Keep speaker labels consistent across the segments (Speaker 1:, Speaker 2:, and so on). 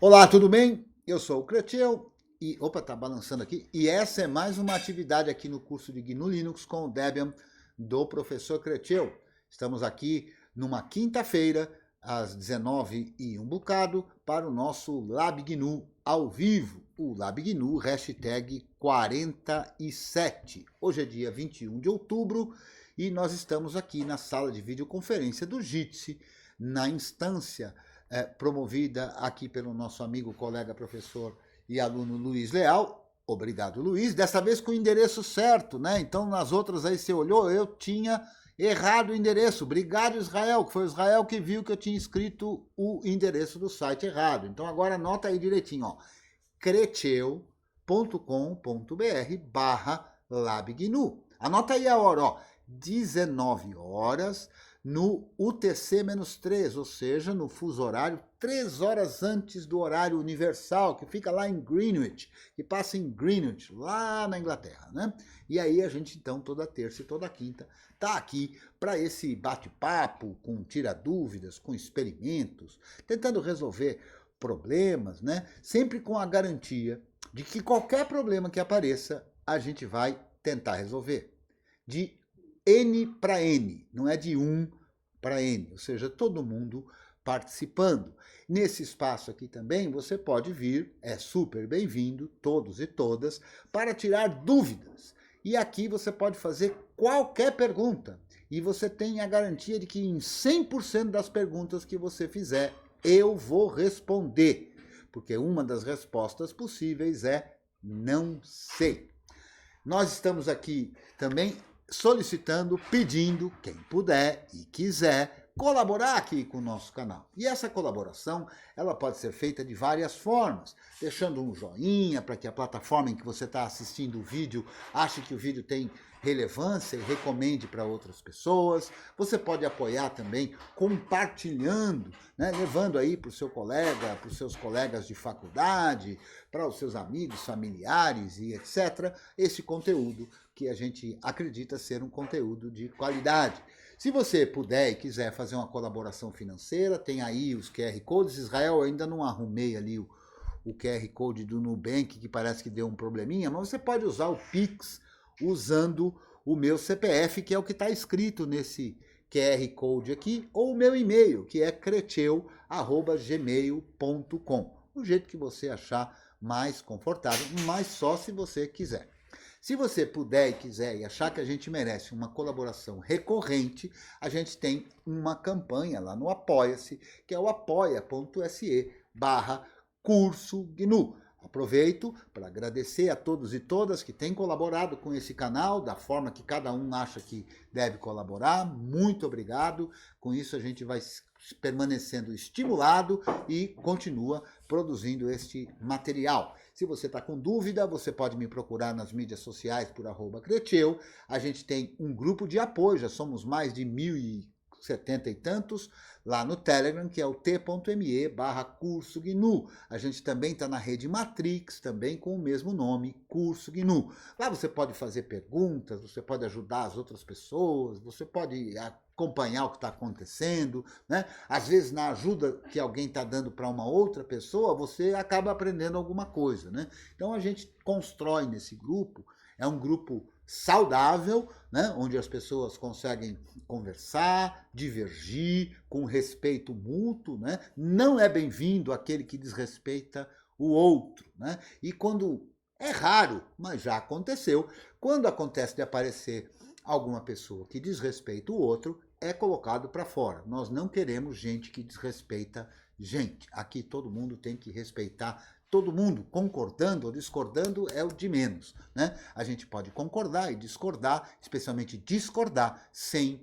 Speaker 1: Olá, tudo bem? Eu sou o Cretiel e, opa, tá balançando aqui. E essa é mais uma atividade aqui no curso de GNU Linux com o Debian do professor Cretiel. Estamos aqui numa quinta-feira, às 19 e um bocado, para o nosso Lab GNU ao vivo. O Lab GNU, hashtag 47. Hoje é dia 21 de outubro e nós estamos aqui na sala de videoconferência do Jitsi, na instância promovida aqui pelo nosso amigo, colega, professor e aluno Luiz Leal. Obrigado, Luiz. Dessa vez com o endereço certo, né? Então, nas outras aí você olhou, eu tinha errado o endereço. Obrigado, Israel, que foi o Israel que viu que eu tinha escrito o endereço do site errado. Então, agora anota aí direitinho, ó. creteu.com.br/labgnu. Anota aí a hora, ó. 19 horas no UTC-3, ou seja, no fuso horário, 3 horas antes do horário universal, que fica lá em Greenwich, que passa em Greenwich, lá na Inglaterra, né? E aí a gente, então, toda terça e toda quinta, tá aqui para esse bate-papo, com tira-dúvidas, com experimentos, tentando resolver problemas, né? Sempre com a garantia de que qualquer problema que apareça, a gente vai tentar resolver. De N para N, não é de 1 para N, ou seja, todo mundo participando. Nesse espaço aqui também você pode vir, é super bem-vindo, todos e todas, para tirar dúvidas. E aqui você pode fazer qualquer pergunta. E você tem a garantia de que em 100% das perguntas que você fizer, eu vou responder. Porque uma das respostas possíveis é não sei. Nós estamos aqui também solicitando, pedindo, quem puder e quiser, colaborar aqui com o nosso canal. E essa colaboração, ela pode ser feita de várias formas, deixando um joinha para que a plataforma em que você está assistindo o vídeo ache que o vídeo tem relevância e recomende para outras pessoas. Você pode apoiar também compartilhando, né, levando aí para o seu colega, para os seus colegas de faculdade, para os seus amigos, familiares e etc., esse conteúdo que a gente acredita ser um conteúdo de qualidade. Se você puder e quiser fazer uma colaboração financeira, tem aí os QR Codes. Israel, eu ainda não arrumei ali o QR Code do Nubank, que parece que deu um probleminha, mas você pode usar o Pix usando o meu CPF, que é o que está escrito nesse QR Code aqui, ou o meu e-mail, que é creteu@gmail.com. O jeito que você achar mais confortável, mas só se você quiser. Se você puder e quiser e achar que a gente merece uma colaboração recorrente, a gente tem uma campanha lá no Apoia-se, que é o apoia.se/curso GNU. Aproveito para agradecer a todos e todas que têm colaborado com esse canal, da forma que cada um acha que deve colaborar. Muito obrigado. Com isso a gente vai permanecendo estimulado e continua produzindo este material. Se você está com dúvida, você pode me procurar nas mídias sociais por @Cretiel. A gente tem um grupo de apoio, já somos mais de 1.070 e tantos, lá no Telegram, que é o t.me/curso GNU. A gente também está na rede Matrix, também com o mesmo nome, Curso GNU. Lá você pode fazer perguntas, você pode ajudar as outras pessoas, você pode acompanhar o que está acontecendo, né? Às vezes, na ajuda que alguém está dando para uma outra pessoa, você acaba aprendendo alguma coisa, né? Então, a gente constrói nesse grupo, é um grupo saudável, né? Onde as pessoas conseguem conversar, divergir, com respeito mútuo, né? Não é bem-vindo aquele que desrespeita o outro, né? E quando é raro, mas já aconteceu, quando acontece de aparecer alguma pessoa que desrespeita o outro, é colocado para fora. Nós não queremos gente que desrespeita gente. Aqui todo mundo tem que respeitar todo mundo, concordando ou discordando é o de menos, né? A gente pode concordar e discordar, especialmente discordar, sem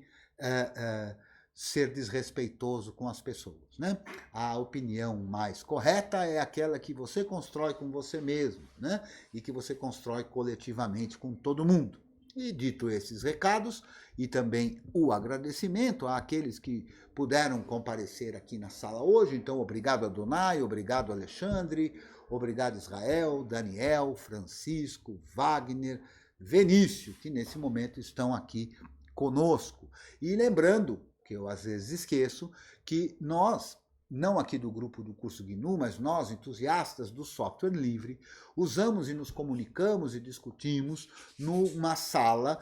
Speaker 1: ser desrespeitoso com as pessoas, né? A opinião mais correta é aquela que você constrói com você mesmo, né? E que você constrói coletivamente com todo mundo. E dito esses recados, e também o agradecimento àqueles que puderam comparecer aqui na sala hoje, então obrigado Adonai, obrigado Alexandre, obrigado Israel, Daniel, Francisco, Wagner, Vinícius, que nesse momento estão aqui conosco. E lembrando, que eu às vezes esqueço, que nós não aqui do grupo do curso GNU, mas nós, entusiastas do software livre, usamos e nos comunicamos e discutimos numa sala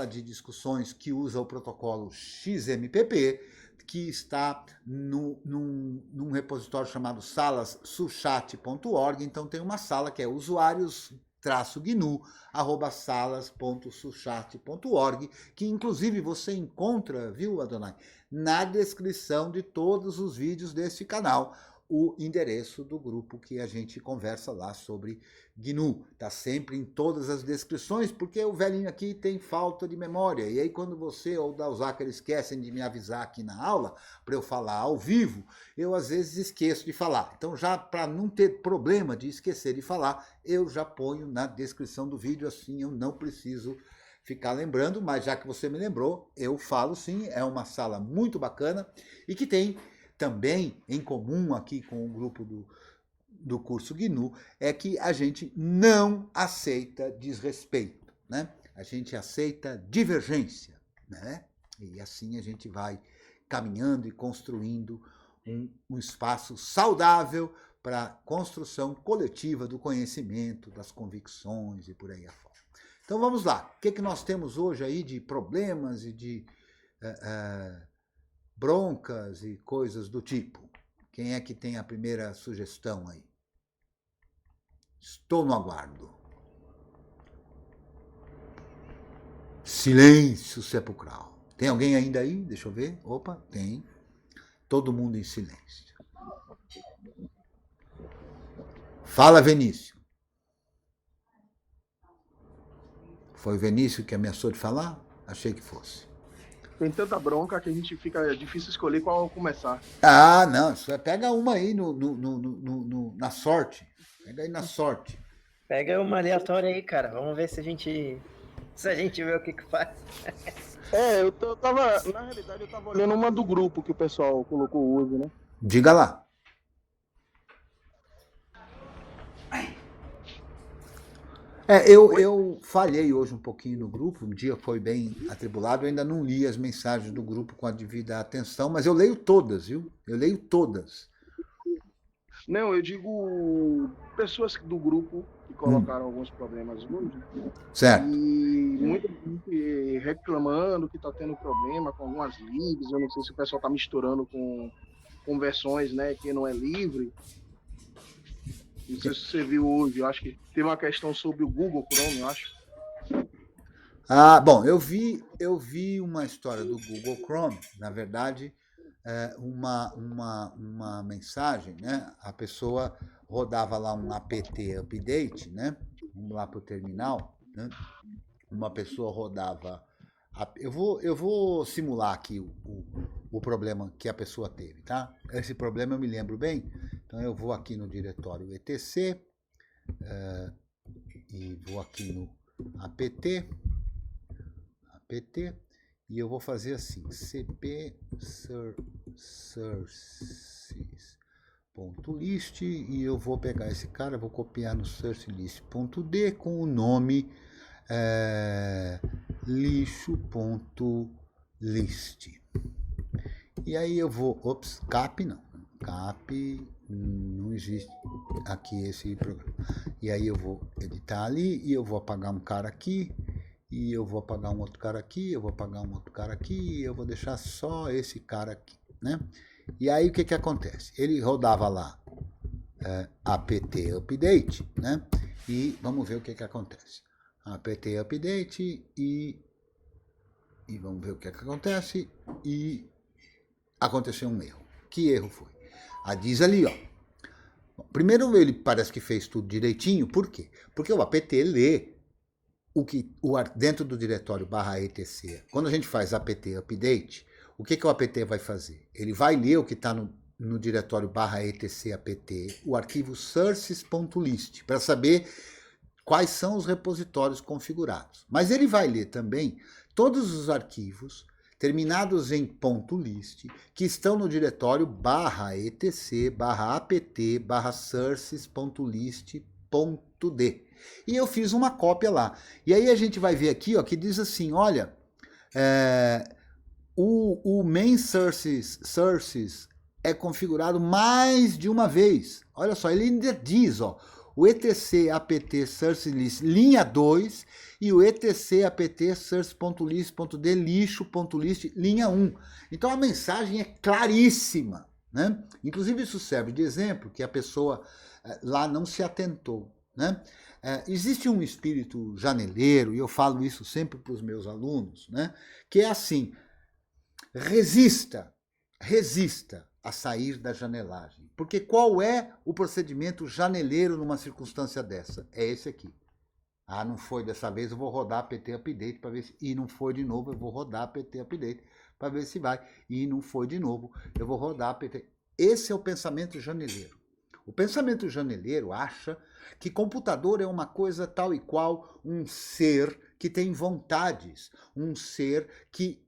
Speaker 1: de discussões que usa o protocolo XMPP, que está num repositório chamado salas.suchat.org. Então tem uma sala que é usuários-gnu@salas.suchat.org, que inclusive você encontra, viu, Adonai, na descrição de todos os vídeos deste canal, o endereço do grupo que a gente conversa lá sobre GNU. Está sempre em todas as descrições, porque o velhinho aqui tem falta de memória. E aí quando você ou o Dalzaker esquecem de me avisar aqui na aula, para eu falar ao vivo, eu às vezes esqueço de falar. Então já para não ter problema de esquecer de falar, eu já ponho na descrição do vídeo, assim eu não preciso ficar lembrando, mas já que você me lembrou, eu falo sim, é uma sala muito bacana e que tem também em comum aqui com o grupo do curso GNU, é que a gente não aceita desrespeito, né? A gente aceita divergência, né? E assim a gente vai caminhando e construindo um espaço saudável para a construção coletiva do conhecimento, das convicções e por aí afora. Então vamos lá, o que nós temos hoje aí de problemas e de broncas e coisas do tipo? Quem é que tem a primeira sugestão aí? Estou no aguardo. Silêncio sepulcral. Tem alguém ainda aí? Deixa eu ver. Opa, tem. Todo mundo em silêncio. Fala, Vinícius. Foi o Vinícius que ameaçou de falar? Achei que fosse.
Speaker 2: Tem tanta bronca que a gente fica difícil escolher qual começar.
Speaker 1: Ah, não. Pega uma aí na sorte. Pega aí na sorte.
Speaker 3: Pega uma aleatória aí, cara. Vamos ver se a gente vê o que faz.
Speaker 2: Eu tava, na realidade, eu tava olhando uma do grupo que o pessoal colocou hoje, né?
Speaker 1: Diga lá. Eu falhei hoje um pouquinho no grupo, o dia foi bem atribulado, eu ainda não li as mensagens do grupo com a devida atenção, mas eu leio todas, viu? Eu leio todas.
Speaker 2: Não, eu digo pessoas do grupo que colocaram alguns problemas hoje.
Speaker 1: Certo.
Speaker 2: E muita gente reclamando que tá tendo problema com algumas libs, eu não sei se o pessoal tá misturando com versões, né, que não é livre. Não sei se você viu hoje, eu acho que teve uma questão sobre o Google Chrome, eu acho.
Speaker 1: Ah, bom, eu vi uma história do Google Chrome, na verdade, uma mensagem, né? A pessoa rodava lá um apt update, né? Vamos lá para o terminal, né? Uma pessoa rodava... Eu vou simular aqui o problema que a pessoa teve, tá? Esse problema eu me lembro bem. Então eu vou aqui no diretório etc e vou aqui no apt e eu vou fazer assim, cp sources.list e eu vou pegar esse cara, vou copiar no sourcelist.d com o nome lixo.list. E aí eu vou, cap não existe aqui esse programa. E aí eu vou editar ali e eu vou apagar um cara aqui e eu vou apagar um outro cara aqui, eu vou apagar um outro cara aqui e eu vou deixar só esse cara aqui, né? E aí o que acontece? Ele rodava lá apt update, né? E vamos ver o que acontece. Apt update e vamos ver o que acontece e aconteceu um erro. Que erro foi? Diz ali, ó. Primeiro ele parece que fez tudo direitinho, por quê? Porque o apt lê dentro do diretório /etc. Quando a gente faz apt update, o que o apt vai fazer? Ele vai ler o que está no diretório /etc apt, o arquivo sources.list, para saber quais são os repositórios configurados. Mas ele vai ler também todos os arquivos terminados em .list, que estão no diretório /etc, /apt, /sources.list.d. E eu fiz uma cópia lá. E aí a gente vai ver aqui, ó, que diz assim, olha, o main sources é configurado mais de uma vez. Olha só, ele ainda diz, ó, o etc apt source list linha 2 e o etc apt source.list.d lixo.list linha 1. Então a mensagem é claríssima, né? Inclusive isso serve de exemplo que a pessoa lá não se atentou, né? Existe um espírito janeleiro, e eu falo isso sempre para os meus alunos, né? Que é assim, resista a sair da janelagem. Porque qual é o procedimento janeleiro numa circunstância dessa? É esse aqui. Ah, não foi dessa vez, eu vou rodar PT Update para ver se... E não foi de novo, eu vou rodar PT Update para ver se vai. E não foi de novo, eu vou rodar PT... Esse é o pensamento janeleiro. O pensamento janeleiro acha que computador é uma coisa tal e qual um ser que tem vontades, um ser que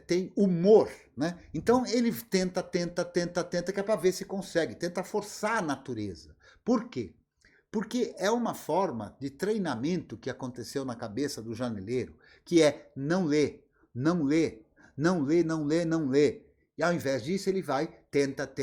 Speaker 1: tem humor, né? Então ele tenta, que é para ver se consegue, tenta forçar a natureza. Por quê? Porque é uma forma de treinamento que aconteceu na cabeça do janeleiro, que é não ler, não ler, não ler, não ler, não ler. E ao invés disso ele vai, tenta.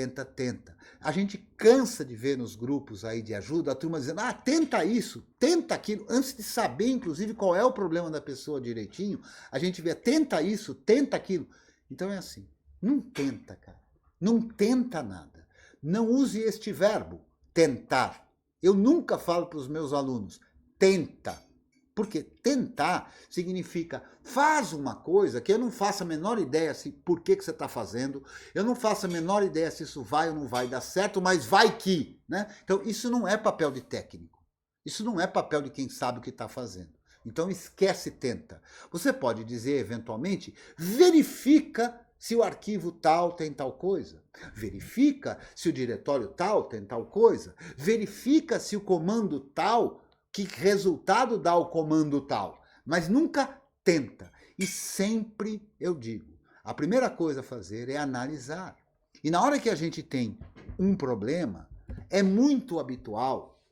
Speaker 1: A gente cansa de ver nos grupos aí de ajuda a turma dizendo, tenta isso, tenta aquilo, antes de saber inclusive qual é o problema da pessoa direitinho, a gente vê, tenta isso, tenta aquilo. Então é assim, não tenta, cara, não tenta nada. Não use este verbo, tentar. Eu nunca falo para os meus alunos, tenta. Porque tentar significa faz uma coisa que eu não faço a menor ideia se por que você está fazendo, eu não faço a menor ideia se isso vai ou não vai dar certo, mas vai que, né? Então isso não é papel de técnico, isso não é papel de quem sabe o que está fazendo. Então esquece tenta. Você pode dizer eventualmente, verifica se o arquivo tal tem tal coisa, verifica se o diretório tal tem tal coisa, verifica se o comando tal, que resultado dá o comando tal, mas nunca tenta. E sempre eu digo, a primeira coisa a fazer é analisar. E na hora que a gente tem um problema, é muito habitual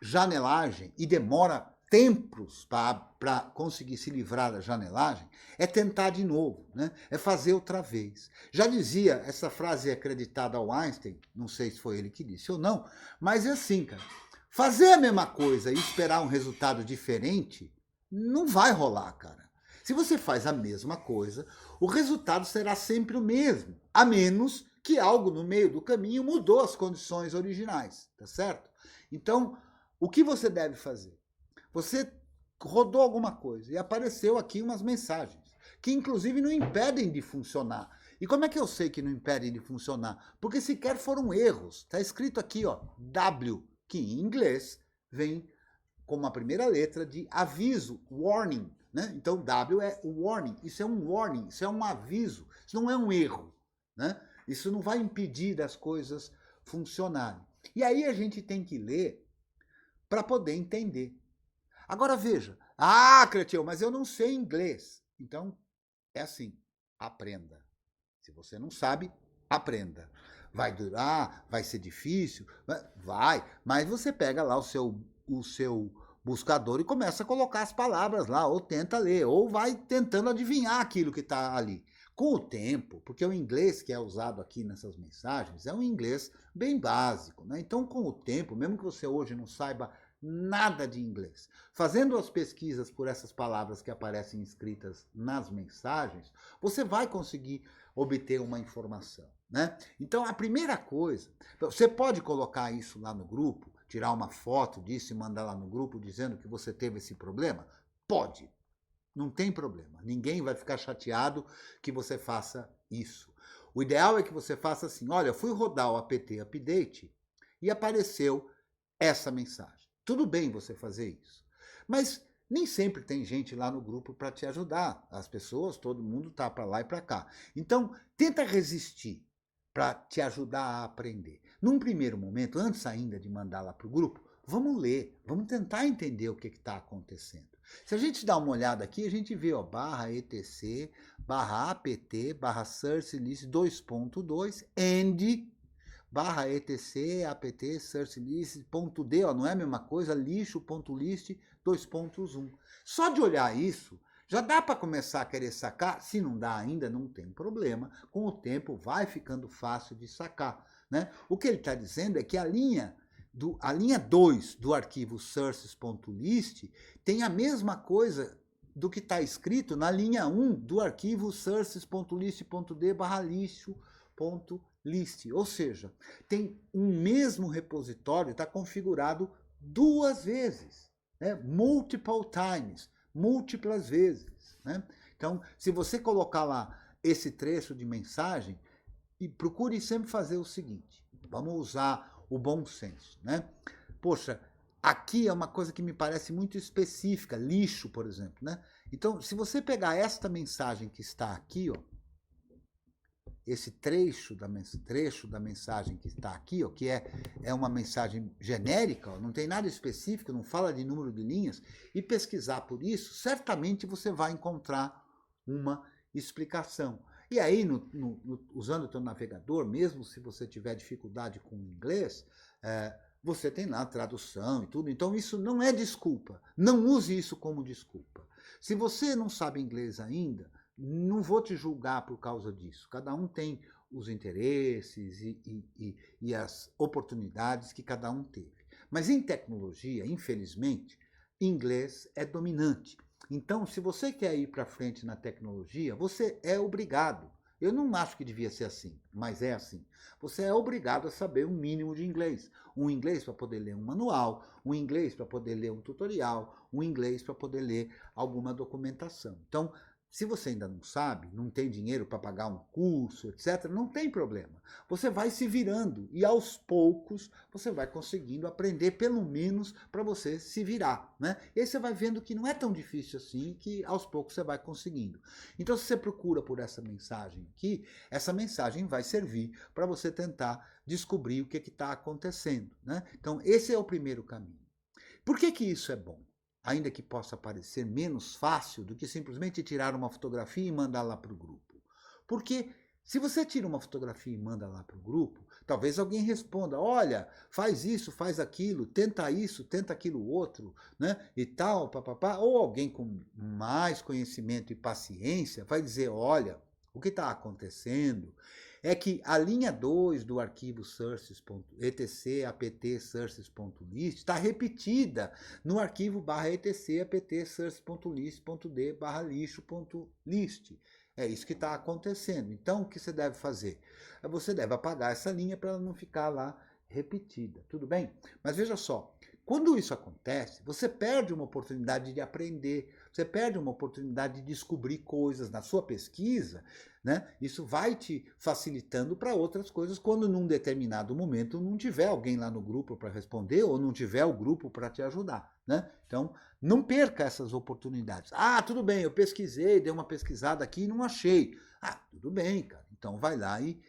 Speaker 1: janelagem, e demora tempos para conseguir se livrar da janelagem, é tentar de novo, né? É fazer outra vez. Já dizia, essa frase é acreditada ao Einstein, não sei se foi ele que disse ou não, mas é assim, cara. Fazer a mesma coisa e esperar um resultado diferente não vai rolar, cara. Se você faz a mesma coisa, o resultado será sempre o mesmo, a menos que algo no meio do caminho mudou as condições originais, tá certo? Então, o que você deve fazer? Você rodou alguma coisa e apareceu aqui umas mensagens, que inclusive não impedem de funcionar. E como é que eu sei que não impedem de funcionar? Porque sequer foram erros. Está escrito aqui, ó, W, que em inglês vem como a primeira letra de aviso, warning, né? Então W é warning, isso é um warning, isso é um aviso, isso não é um erro, né? Isso não vai impedir das coisas funcionarem. E aí a gente tem que ler para poder entender. Agora veja, Cretil, mas eu não sei inglês. Então é assim, aprenda. Se você não sabe, aprenda. Vai durar, vai ser difícil, vai, mas você pega lá o seu buscador e começa a colocar as palavras lá, ou tenta ler, ou vai tentando adivinhar aquilo que está ali. Com o tempo, porque o inglês que é usado aqui nessas mensagens é um inglês bem básico, né? Então com o tempo, mesmo que você hoje não saiba nada de inglês, fazendo as pesquisas por essas palavras que aparecem escritas nas mensagens, você vai conseguir obter uma informação, né? Então a primeira coisa, você pode colocar isso lá no grupo, tirar uma foto disso e mandar lá no grupo dizendo que você teve esse problema? Pode, não tem problema, ninguém vai ficar chateado que você faça isso. O ideal é que você faça assim, olha, fui rodar o apt update e apareceu essa mensagem. Tudo bem você fazer isso, mas nem sempre tem gente lá no grupo para te ajudar. As pessoas, todo mundo tá para lá e para cá. Então, tenta resistir para te ajudar a aprender. Num primeiro momento, antes ainda de mandar lá para o grupo, vamos ler, vamos tentar entender o que está acontecendo. Se a gente dá uma olhada aqui, a gente vê, ó, /etc, /apt, /source list 2.2, and /etc, apt, source list.d, ó, não é a mesma coisa, lixo.list 2.1. Só de olhar isso, Já dá para começar a querer sacar? Se não dá ainda, não tem problema. Com o tempo vai ficando fácil de sacar. Né? O que ele está dizendo é que a linha 2 do arquivo sources.list tem a mesma coisa do que está escrito na linha 1 do arquivo sources.list.d/lixo.list. Ou seja, tem um mesmo repositório, está configurado duas vezes, né? Multiple times, múltiplas vezes. Né? Então, se você colocar lá esse trecho de mensagem, e procure sempre fazer o seguinte, vamos usar o bom senso. Né? Poxa, aqui é uma coisa que me parece muito específica, lixo, por exemplo. Né? Então, se você pegar esta mensagem que está aqui, ó, esse trecho da mensagem que está aqui, ó, que é uma mensagem genérica, ó, não tem nada específico, não fala de número de linhas, e pesquisar por isso, certamente você vai encontrar uma explicação. E aí, usando o teu navegador, mesmo se você tiver dificuldade com o inglês, você tem lá a tradução e tudo. Então, isso não é desculpa. Não use isso como desculpa. Se você não sabe inglês ainda, não vou te julgar por causa disso. Cada um tem os interesses e as oportunidades que cada um teve. Mas em tecnologia, infelizmente, inglês é dominante. Então, se você quer ir para frente na tecnologia, você é obrigado. Eu não acho que devia ser assim, mas é assim. Você é obrigado a saber um mínimo de inglês. Um inglês para poder ler um manual, um inglês para poder ler um tutorial, um inglês para poder ler alguma documentação. Então, se você ainda não sabe, não tem dinheiro para pagar um curso, etc., não tem problema. Você vai se virando e aos poucos você vai conseguindo aprender, pelo menos para você se virar. Né? E aí você vai vendo que não é tão difícil assim, que aos poucos você vai conseguindo. Então, se você procura por essa mensagem aqui, essa mensagem vai servir para você tentar descobrir o que está acontecendo. Né? Então, esse é o primeiro caminho. Por que isso é bom? Ainda que possa parecer menos fácil do que simplesmente tirar uma fotografia e mandar lá para o grupo. Porque se você tira uma fotografia e manda lá para o grupo, talvez alguém responda, olha, faz isso, faz aquilo, tenta isso, tenta aquilo outro, né? E tal, papapá. Ou alguém com mais conhecimento e paciência vai dizer, olha, o que está acontecendo é que a linha 2 do arquivo sources.etc apt sources.list está repetida no arquivo /etc apt sources.list.d/lixo.list. É isso que está acontecendo. Então, o que você deve fazer? Você deve apagar essa linha para ela não ficar lá repetida. Tudo bem? Mas veja só, quando isso acontece, você perde uma oportunidade de aprender, você perde uma oportunidade de descobrir coisas na sua pesquisa, né? Isso vai te facilitando para outras coisas quando num determinado momento não tiver alguém lá no grupo para responder ou não tiver o grupo para te ajudar. Né? Então, não perca essas oportunidades. Ah, tudo bem, eu pesquisei, dei uma pesquisada aqui e não achei. Ah, tudo bem, cara. Então vai lá e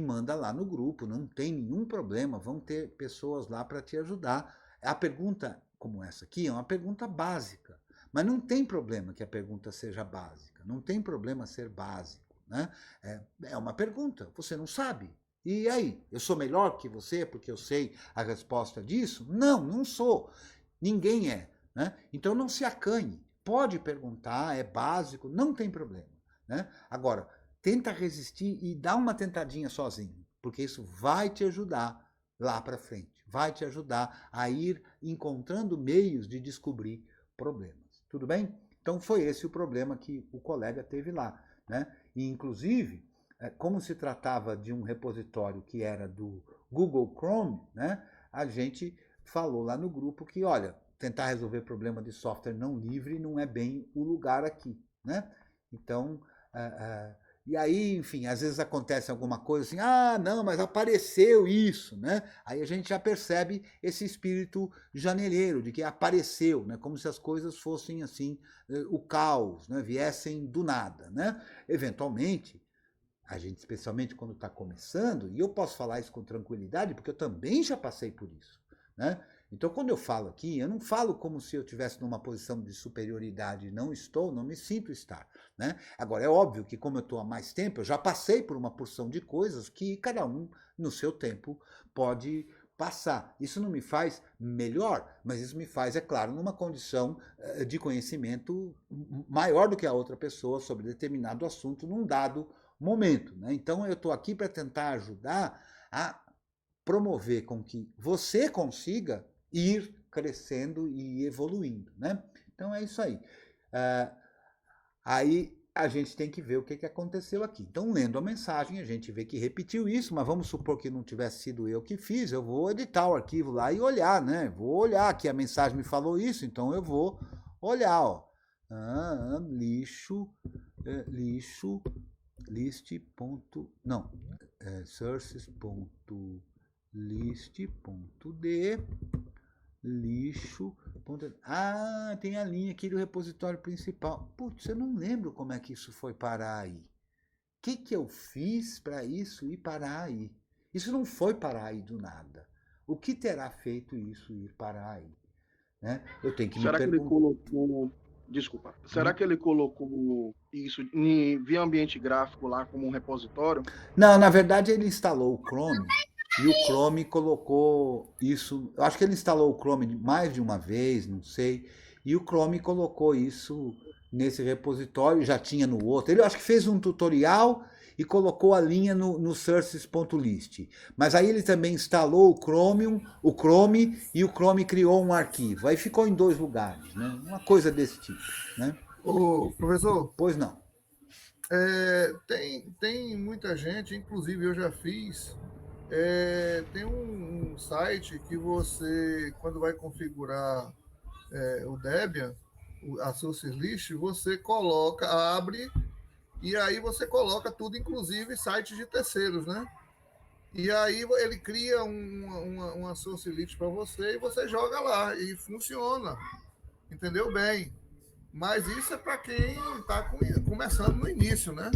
Speaker 1: manda lá no grupo, não tem nenhum problema, vão ter pessoas lá para te ajudar. A pergunta como essa aqui é uma pergunta básica, mas não tem problema que a pergunta seja básica, não tem problema ser básico. Né? É uma pergunta, você não sabe. E aí, eu sou melhor que você porque eu sei a resposta disso? Não, não sou. Ninguém é. Né? Então não se acanhe. Pode perguntar, é básico, não tem problema. Né? Agora, tenta resistir e dá uma tentadinha sozinho, porque isso vai te ajudar lá para frente. Vai te ajudar a ir encontrando meios de descobrir problemas. Tudo bem? Então foi esse o problema que o colega teve lá. Né? E, inclusive, como se tratava de um repositório que era do Google Chrome, né? A gente falou lá no grupo que, olha, tentar resolver problema de software não livre não é bem o lugar aqui. Né? Então, e aí, enfim, às vezes acontece alguma coisa assim, ah, não, mas apareceu isso, né? Aí a gente já percebe esse espírito janeiro, de que apareceu, né? Como se as coisas fossem assim, o caos, né? Viessem do nada, né? Eventualmente, a gente, especialmente quando está começando, e eu posso falar isso com tranquilidade, porque eu também já passei por isso, né? Então, quando eu falo aqui, eu não falo como se eu estivesse numa posição de superioridade. Não estou, não me sinto estar. Né? Agora, é óbvio que como eu estou há mais tempo, eu já passei por uma porção de coisas que cada um, no seu tempo, pode passar. Isso não me faz melhor, mas isso me faz, é claro, numa condição de conhecimento maior do que a outra pessoa sobre determinado assunto num dado momento, né? Então eu estou aqui para tentar ajudar a promover com que você consiga ir crescendo e evoluindo, né? Então é isso aí. Aí a gente tem que ver o que aconteceu aqui. Então, lendo a mensagem, a gente vê que repetiu isso, mas vamos supor que não tivesse sido eu que fiz, eu vou editar o arquivo lá e olhar, né? Vou olhar que a mensagem me falou isso, então eu vou olhar, ó. Lixo, list. Não, sources.list.d lixo. Tem a linha aqui do repositório principal. Putz, eu não lembro como é que isso foi parar aí. O que eu fiz para isso ir parar aí? Isso não foi parar aí do nada. O que terá feito isso ir parar aí? Né? Eu tenho que
Speaker 2: Será
Speaker 1: me
Speaker 2: que ele colocou... Desculpa. Será que ele colocou isso via ambiente gráfico lá como um repositório?
Speaker 1: Não, na verdade ele instalou o Chrome. E o Chrome colocou isso. Eu acho que ele instalou o Chrome mais de uma vez, não sei. E o Chrome colocou isso nesse repositório, já tinha no outro. Ele acho que fez um tutorial e colocou a linha no sources.list. Mas aí ele também instalou o Chrome e o Chrome criou um arquivo. Aí ficou em 2 lugares, né? Uma coisa desse tipo, né?
Speaker 4: Ô, professor.
Speaker 1: Pois não.
Speaker 4: Tem muita gente, inclusive eu já fiz. Tem um site que você, quando vai configurar o Debian, a sources list, você abre, e aí você coloca tudo, inclusive sites de terceiros, né? E aí ele cria uma source list para você e você joga lá e funciona, entendeu? Bem. Mas isso é para quem está começando no início, né?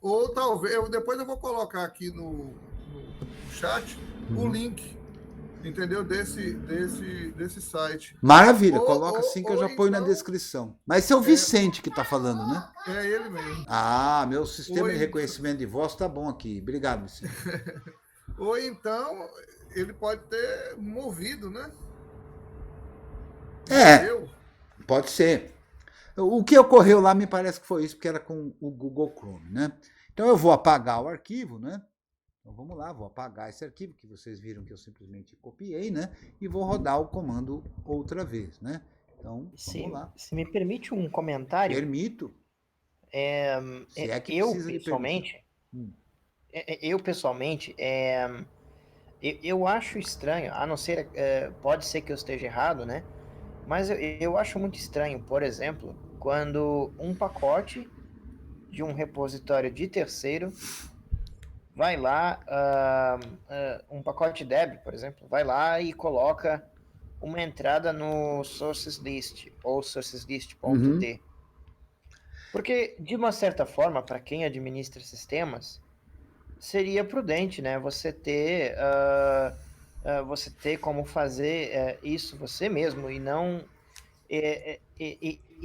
Speaker 4: Ou talvez... Depois eu vou colocar aqui no chat o link, entendeu? Desse site.
Speaker 1: Maravilha, coloca assim que eu já ponho na descrição. Mas esse é o Vicente que está falando, né?
Speaker 4: É ele mesmo.
Speaker 1: Meu sistema de reconhecimento de voz tá bom aqui. Obrigado, Vicente.
Speaker 4: Ou então, ele pode ter movido, né?
Speaker 1: Pode ser. O que ocorreu lá me parece que foi isso, porque era com o Google Chrome, né? Então eu vou apagar o arquivo, né? Então vamos lá, vou apagar esse arquivo que vocês viram que eu simplesmente copiei, né? E vou rodar o comando outra vez, né? Então, vamos lá.
Speaker 3: Se me permite um comentário.
Speaker 1: Permito. Se é que
Speaker 3: eu,
Speaker 1: precisa
Speaker 3: pessoalmente, eu acho estranho, a não ser, pode ser que eu esteja errado, né? Mas eu acho muito estranho, por exemplo, quando um pacote de um repositório de terceiro vai lá, um pacote Deb, por exemplo, vai lá e coloca uma entrada no sources list ou sourceslist.d. Porque, de uma certa forma, para quem administra sistemas, seria prudente, né? Você ter como fazer isso você mesmo e não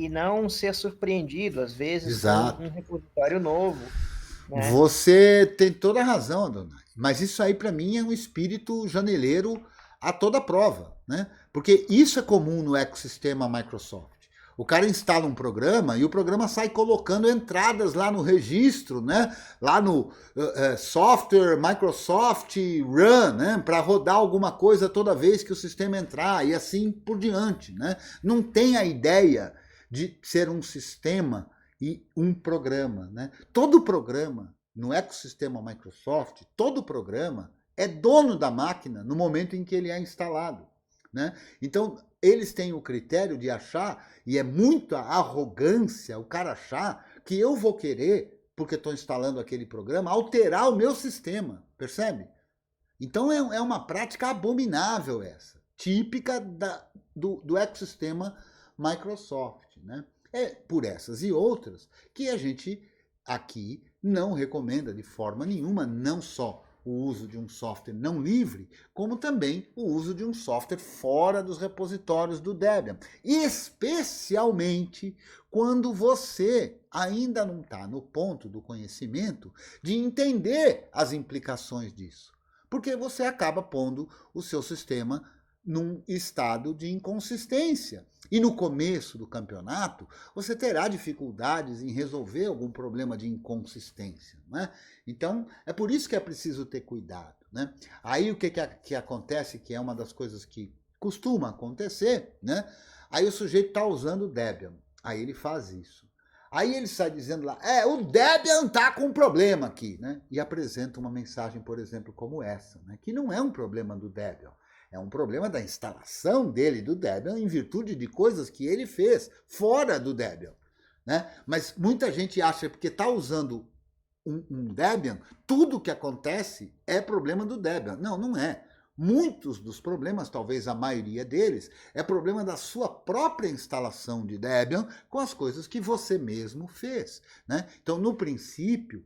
Speaker 3: não ser surpreendido às vezes com um repositório novo. Né?
Speaker 1: Você tem toda a razão, Adonai. Mas isso aí para mim é um espírito janeleiro a toda prova, né? Porque isso é comum no ecossistema Microsoft. O cara instala um programa e o programa sai colocando entradas lá no registro, né? Lá no software Microsoft Run, né? Para rodar alguma coisa toda vez que o sistema entrar e assim por diante, né? Não tem a ideia de ser um sistema e um programa, né? Todo programa no ecossistema Microsoft, todo programa é dono da máquina no momento em que ele é instalado, né? Então, eles têm o critério de achar, e é muita arrogância o cara achar que eu vou querer, porque estou instalando aquele programa, alterar o meu sistema, percebe? Então é uma prática abominável essa, típica do ecossistema Microsoft, né? É por essas e outras que a gente aqui não recomenda de forma nenhuma, não só o uso de um software não livre, como também o uso de um software fora dos repositórios do Debian. Especialmente quando você ainda não está no ponto do conhecimento de entender as implicações disso. Porque você acaba pondo o seu sistema num estado de inconsistência. E no começo do campeonato, você terá dificuldades em resolver algum problema de inconsistência, né? Então, é por isso que é preciso ter cuidado, né? Aí o que acontece, que é uma das coisas que costuma acontecer, né? Aí o sujeito está usando o Debian, aí ele faz isso. Aí ele sai dizendo lá, o Debian está com um problema aqui, né? E apresenta uma mensagem, por exemplo, como essa, né? Que não é um problema do Debian. É um problema da instalação dele, do Debian, em virtude de coisas que ele fez fora do Debian, né? Mas muita gente acha, porque está usando um Debian, tudo que acontece é problema do Debian. Não, não é. Muitos dos problemas, talvez a maioria deles, é problema da sua própria instalação de Debian com as coisas que você mesmo fez, né? Então, no princípio,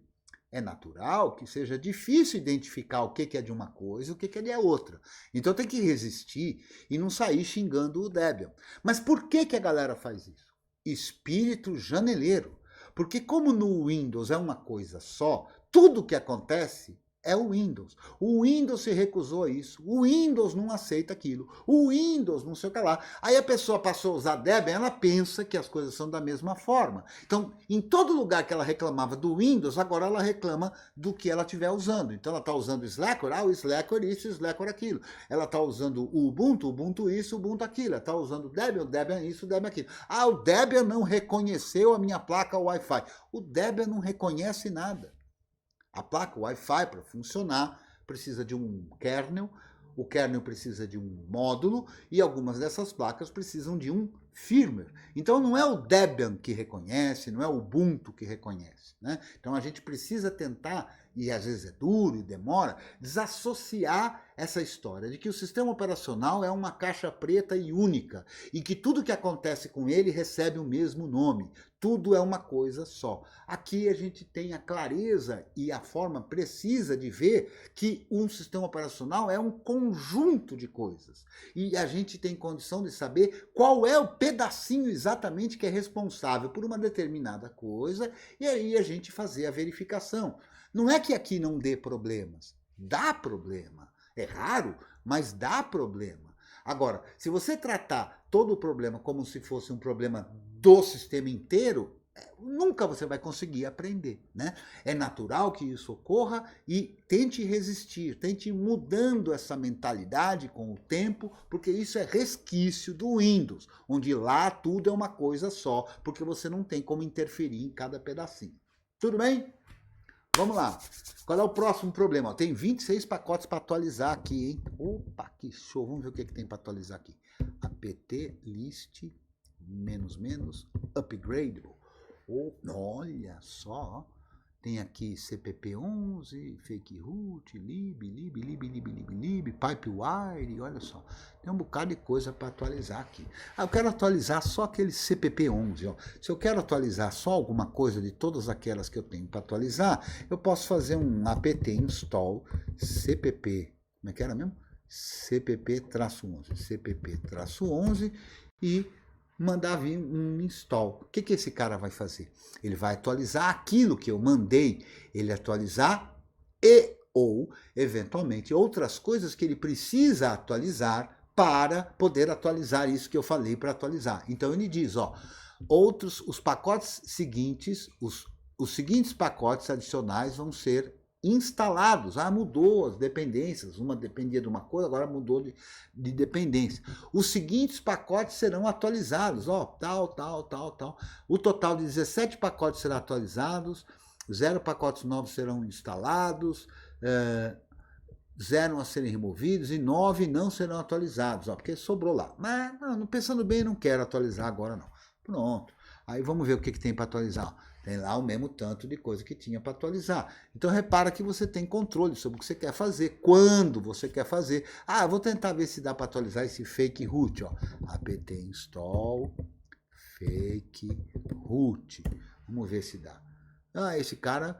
Speaker 1: é natural que seja difícil identificar o que é de uma coisa e o que é de outra. Então tem que resistir e não sair xingando o Debian. Mas por que a galera faz isso? Espírito janeleiro. Porque como no Windows é uma coisa só, tudo que acontece é o Windows. O Windows se recusou a isso. O Windows não aceita aquilo. O Windows não sei o que lá. Aí a pessoa passou a usar Debian, ela pensa que as coisas são da mesma forma. Então, em todo lugar que ela reclamava do Windows, agora ela reclama do que ela estiver usando. Então ela está usando o Slackware, o Slackware isso, o Slackware aquilo. Ela está usando o Ubuntu isso, o Ubuntu aquilo. Ela está usando o Debian isso, o Debian aquilo. O Debian não reconheceu a minha placa Wi-Fi. O Debian não reconhece nada. A placa Wi-Fi, para funcionar, precisa de um kernel, o kernel precisa de um módulo e algumas dessas placas precisam de um firmware. Então não é o Debian que reconhece, não é o Ubuntu que reconhece, né? Então a gente precisa tentar, e às vezes é duro e demora, desassociar essa história de que o sistema operacional é uma caixa preta e única e que tudo que acontece com ele recebe o mesmo nome. Tudo é uma coisa só. Aqui a gente tem a clareza e a forma precisa de ver que um sistema operacional é um conjunto de coisas. E a gente tem condição de saber qual é o pedacinho exatamente que é responsável por uma determinada coisa e aí a gente fazer a verificação. Não é que aqui não dê problemas. Dá problema. É raro, mas dá problema. Agora, se você tratar todo o problema como se fosse um problema do sistema inteiro, nunca você vai conseguir aprender, né? É natural que isso ocorra e tente resistir, tente ir mudando essa mentalidade com o tempo, porque isso é resquício do Windows, onde lá tudo é uma coisa só, porque você não tem como interferir em cada pedacinho. Tudo bem? Vamos lá. Qual é o próximo problema? Tem 26 pacotes para atualizar aqui, hein? Opa, que show. Vamos ver o que tem para atualizar aqui. apt list upgradable. Olha só. Tem aqui cpp11, fake root, lib, pipewire, olha só. Tem um bocado de coisa para atualizar aqui. Eu quero atualizar só aquele cpp11. Ó. Se eu quero atualizar só alguma coisa de todas aquelas que eu tenho para atualizar, eu posso fazer um apt install cpp, como é que era mesmo? cpp-11, cpp-11 e mandar vir um install. O que esse cara vai fazer? Ele vai atualizar aquilo que eu mandei ele atualizar e ou, eventualmente, outras coisas que ele precisa atualizar para poder atualizar isso que eu falei para atualizar. Então ele diz, ó, os pacotes seguintes, os seguintes pacotes adicionais vão ser instalados. Mudou as dependências, uma dependia de uma coisa, agora mudou de dependência. Os seguintes pacotes serão atualizados, ó, tal. O total de 17 pacotes serão atualizados, 0 pacotes novos serão instalados, 0 a serem removidos e 9 não serão atualizados, ó, porque sobrou lá. Mas, não, pensando bem, não quero atualizar agora não. Pronto. Aí vamos ver o que tem para atualizar. Tem lá o mesmo tanto de coisa que tinha para atualizar. Então repara que você tem controle sobre o que você quer fazer, quando você quer fazer. Vou tentar ver se dá para atualizar esse fake root, ó. apt install fake root. Vamos ver se dá. Esse cara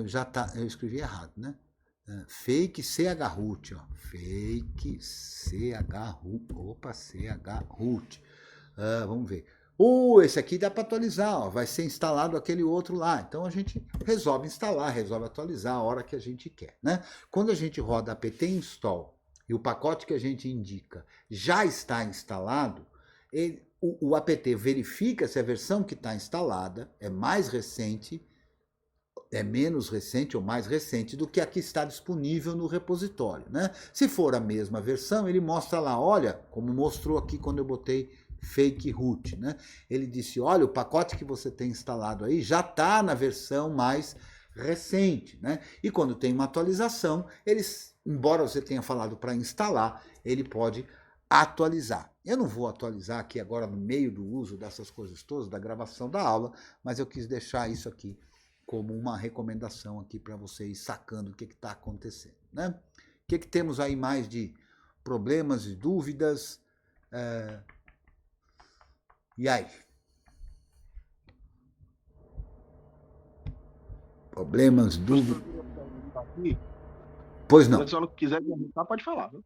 Speaker 1: já tá, eu escrevi errado, né? Fake chroot, ó. Fake chroot. Opa, chroot. Vamos ver. Esse aqui dá para atualizar, ó, vai ser instalado aquele outro lá. Então a gente resolve instalar, resolve atualizar a hora que a gente quer, né? Quando a gente roda apt install e o pacote que a gente indica já está instalado, o apt verifica se a versão que está instalada é mais recente, é menos recente ou mais recente do que a que está disponível no repositório, né? Se for a mesma versão, ele mostra lá, olha, como mostrou aqui quando eu botei fake root, né? Ele disse, olha, o pacote que você tem instalado aí já está na versão mais recente, né? E quando tem uma atualização, eles, embora você tenha falado para instalar, ele pode atualizar. Eu não vou atualizar aqui agora no meio do uso dessas coisas todas, da gravação da aula, mas eu quis deixar isso aqui como uma recomendação aqui para vocês sacando o que está acontecendo, né? O que temos aí mais de problemas e dúvidas? E aí? Problemas, dúvidas? Pois não.
Speaker 2: Se ela quiser perguntar, pode falar. Viu?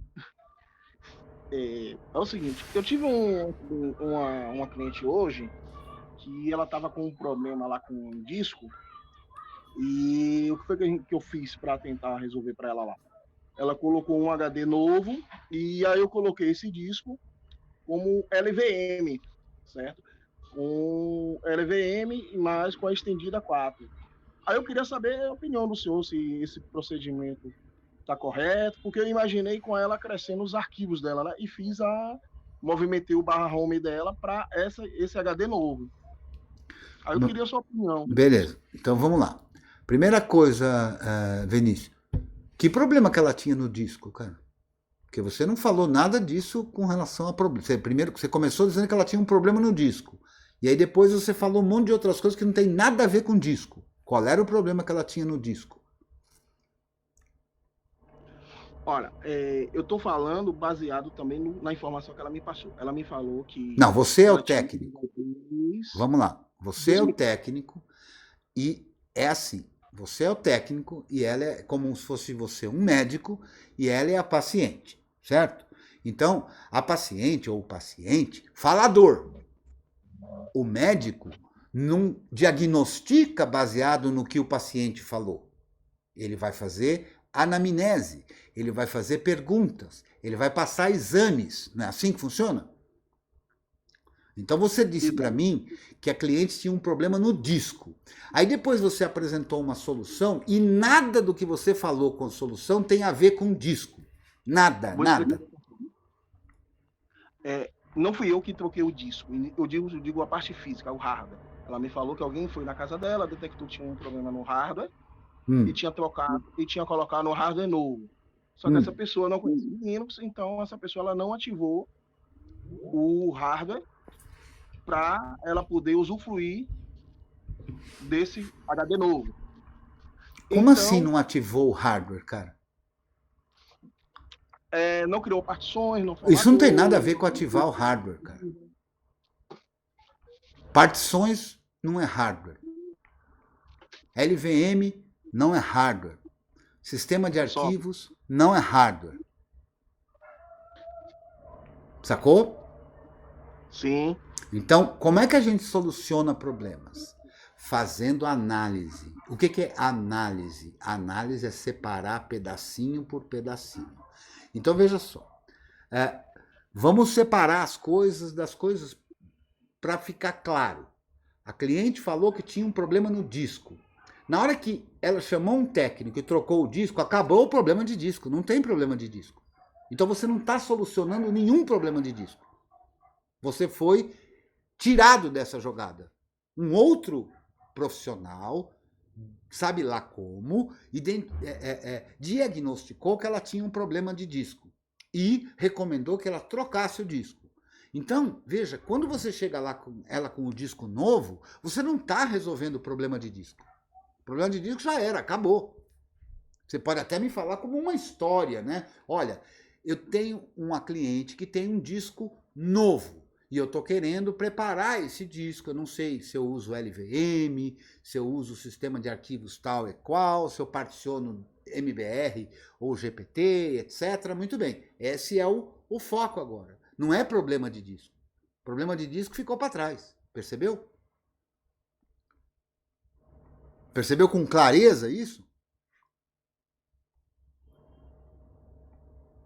Speaker 2: É o seguinte, eu tive uma cliente hoje que ela estava com um problema lá com um disco. E o que foi que eu fiz para tentar resolver para ela lá? Ela colocou um HD novo e aí eu coloquei esse disco como LVM, certo? Com LVM, mas com a estendida 4. Aí eu queria saber a opinião do senhor, se esse procedimento está correto, porque eu imaginei com ela crescendo os arquivos dela, né? E movimentei o barra home dela para esse HD novo. Aí eu queria a sua opinião.
Speaker 1: Beleza, então vamos lá. Primeira coisa, Vinícius, que problema que ela tinha no disco, cara? Porque você não falou nada disso com relação a problema. Primeiro, você começou dizendo que ela tinha um problema no disco. E aí depois você falou um monte de outras coisas que não tem nada a ver com o disco. Qual era o problema que ela tinha no disco?
Speaker 2: Olha, eu estou falando baseado também na informação que ela me passou. Ela me falou que...
Speaker 1: Não, você é o técnico. Vamos lá. Você é o técnico e é assim. Você é o técnico e ela é como se fosse você um médico e ela é a paciente, certo? Então, a paciente ou o paciente, falador. O médico não diagnostica baseado no que o paciente falou. Ele vai fazer anamnese, ele vai fazer perguntas, ele vai passar exames. Não é assim que funciona? Então você disse para mim que a cliente tinha um problema no disco. Aí depois você apresentou uma solução e nada do que você falou com a solução tem a ver com o disco. Nada, nada.
Speaker 2: Não fui eu que troquei o disco. Eu digo a parte física, o hardware. Ela me falou que alguém foi na casa dela, detectou que tinha um problema no hardware e tinha trocado e tinha colocado no hardware novo. Só que essa pessoa não conhecia o Linux, então essa pessoa ela não ativou o hardware para ela poder usufruir desse HD novo.
Speaker 1: Como então, assim não ativou o hardware, cara?
Speaker 2: Não criou partições, não
Speaker 1: Isso não tem nada a ver com ativar o hardware, cara. Partições não é hardware. LVM não é hardware. Sistema de arquivos não é hardware. Sacou?
Speaker 2: Sim.
Speaker 1: Então, como é que a gente soluciona problemas? Fazendo análise. O que é análise? Análise é separar pedacinho por pedacinho. Então, veja só. Vamos separar as coisas das coisas para ficar claro. A cliente falou que tinha um problema no disco. Na hora que ela chamou um técnico e trocou o disco, acabou o problema de disco. Não tem problema de disco. Então, você não está solucionando nenhum problema de disco. Você foi tirado dessa jogada. Um outro profissional, sabe lá como, diagnosticou que ela tinha um problema de disco e recomendou que ela trocasse o disco. Então, veja, quando você chega lá com ela com o disco novo, você não está resolvendo o problema de disco. O problema de disco já era, acabou. Você pode até me falar como uma história, né? Olha, eu tenho uma cliente que tem um disco novo. E eu estou querendo preparar esse disco. Eu não sei se eu uso LVM, se eu uso o sistema de arquivos tal e qual, se eu particiono MBR ou GPT, etc. Muito bem. Esse é o foco agora. Não é problema de disco. Problema de disco ficou para trás. Percebeu? Percebeu com clareza isso?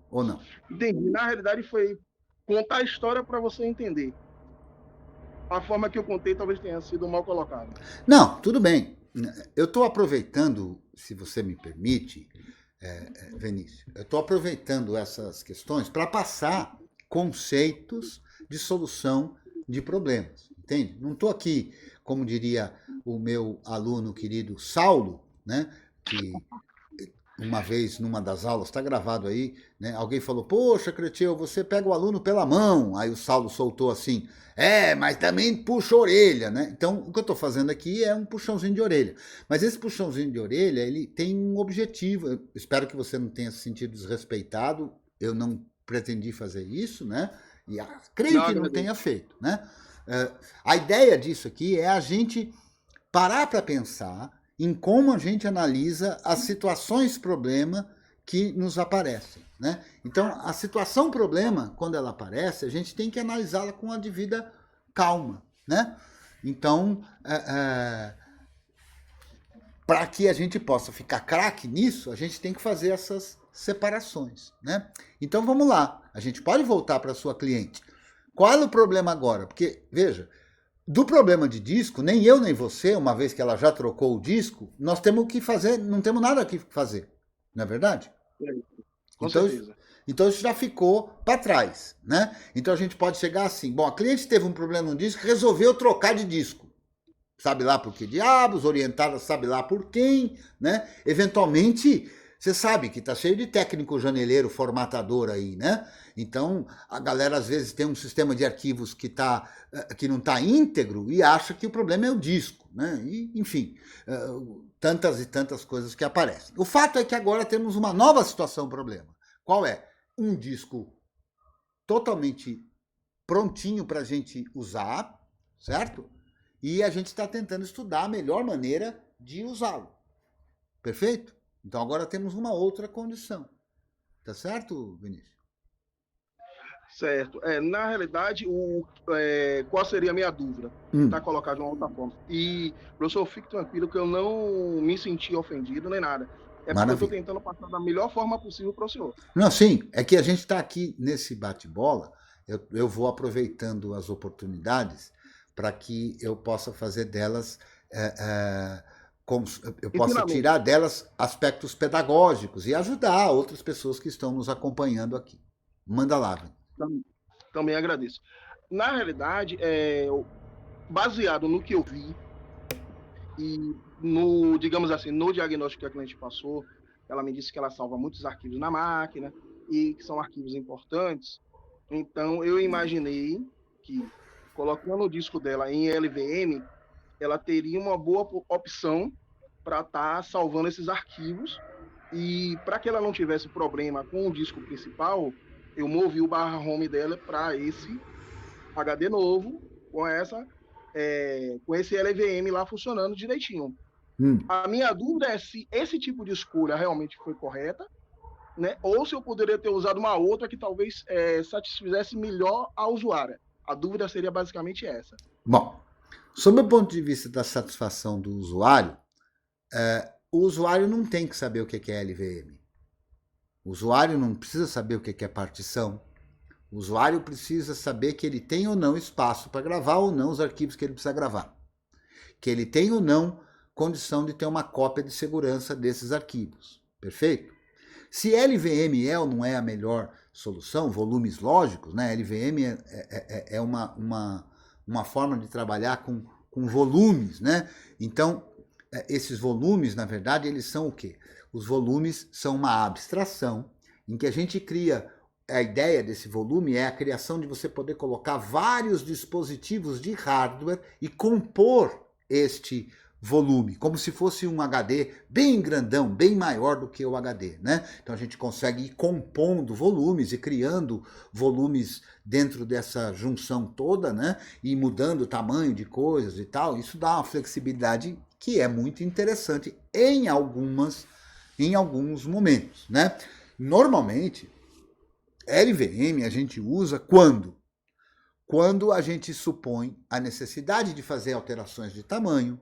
Speaker 1: Ou não?
Speaker 2: Entendi. Na realidade, foi contar a história para você entender. A forma que eu contei talvez tenha sido mal colocada.
Speaker 1: Não, tudo bem. Eu estou aproveitando, se você me permite, Vinícius, eu estou aproveitando essas questões para passar conceitos de solução de problemas, entende? Não estou aqui, como diria o meu aluno querido Saulo, né, que uma vez numa das aulas, está gravado aí, né, alguém falou, poxa, Cretil, você pega o aluno pela mão, aí o Saulo soltou assim, mas também puxa a orelha, né? Então, o que eu estou fazendo aqui é um puxãozinho de orelha. Mas esse puxãozinho de orelha, ele tem um objetivo. Eu espero que você não tenha se sentido desrespeitado. Eu não pretendi fazer isso, né? E creio que não tenha feito, né? A ideia disso aqui é a gente parar para pensar em como a gente analisa as situações problema que nos aparecem, né? Então, a situação problema, quando ela aparece, a gente tem que analisá-la com a devida calma, né? Então, para que a gente possa ficar craque nisso, a gente tem que fazer essas separações, né? Então, vamos lá. A gente pode voltar para a sua cliente. Qual é o problema agora? Porque, veja, do problema de disco, nem eu nem você, uma vez que ela já trocou o disco, nós temos que fazer, não temos nada aqui que fazer, não é verdade?
Speaker 2: Com certeza.
Speaker 1: Então isso já ficou para trás, né? Então a gente pode chegar assim, bom, a cliente teve um problema no disco, resolveu trocar de disco. Sabe lá por que diabos, orientada sabe lá por quem, né? Eventualmente, você sabe que tá cheio de técnico janeleiro, formatador aí, né? Então, a galera às vezes tem um sistema de arquivos que não está íntegro e acha que o problema é o disco, né? E, enfim, tantas e tantas coisas que aparecem. O fato é que agora temos uma nova situação problema. Qual é? Um disco totalmente prontinho para a gente usar, certo? E a gente está tentando estudar a melhor maneira de usá-lo. Perfeito? Então agora temos uma outra condição. Tá certo, Vinícius?
Speaker 2: Certo. Na realidade, qual seria a minha dúvida? Está colocado de uma outra forma. E, professor, fique tranquilo que eu não me senti ofendido nem nada. É porque eu estou tentando passar da melhor forma possível para o senhor.
Speaker 1: Não, sim. É que a gente está aqui nesse bate-bola. Eu vou aproveitando as oportunidades para que eu possa fazer delas... eu possa tirar delas aspectos pedagógicos e ajudar outras pessoas que estão nos acompanhando aqui. Manda lá, Vini.
Speaker 2: Também agradeço. Na realidade, baseado no que eu vi e digamos assim, no diagnóstico que a cliente passou, ela me disse que ela salva muitos arquivos na máquina e que são arquivos importantes. Então, eu imaginei que, colocando o disco dela em LVM, ela teria uma boa opção para estar salvando esses arquivos. E para que ela não tivesse problema com o disco principal, eu movi o barra home dela para esse HD novo, com esse LVM lá funcionando direitinho. A minha dúvida é se esse tipo de escolha realmente foi correta, né? Ou se eu poderia ter usado uma outra que talvez satisfizesse melhor a usuária. A dúvida seria basicamente essa.
Speaker 1: Bom, sob o ponto de vista da satisfação do usuário, o usuário não tem que saber o que é LVM. O usuário não precisa saber o que é partição. O usuário precisa saber que ele tem ou não espaço para gravar ou não os arquivos que ele precisa gravar. Que ele tem ou não condição de ter uma cópia de segurança desses arquivos. Perfeito? Se LVM é ou não é a melhor solução, volumes lógicos, né? LVM é uma forma de trabalhar com volumes, né? Então, esses volumes, na verdade, eles são o quê? Os volumes são uma abstração em que a gente cria... A ideia desse volume é a criação de você poder colocar vários dispositivos de hardware e compor este volume, como se fosse um HD bem grandão, bem maior do que o HD, né? Então a gente consegue ir compondo volumes e criando volumes dentro dessa junção toda, né? E mudando o tamanho de coisas e tal. Isso dá uma flexibilidade que é muito interessante em alguns momentos, né? Normalmente, LVM a gente usa quando quando a gente supõe a necessidade de fazer alterações de tamanho,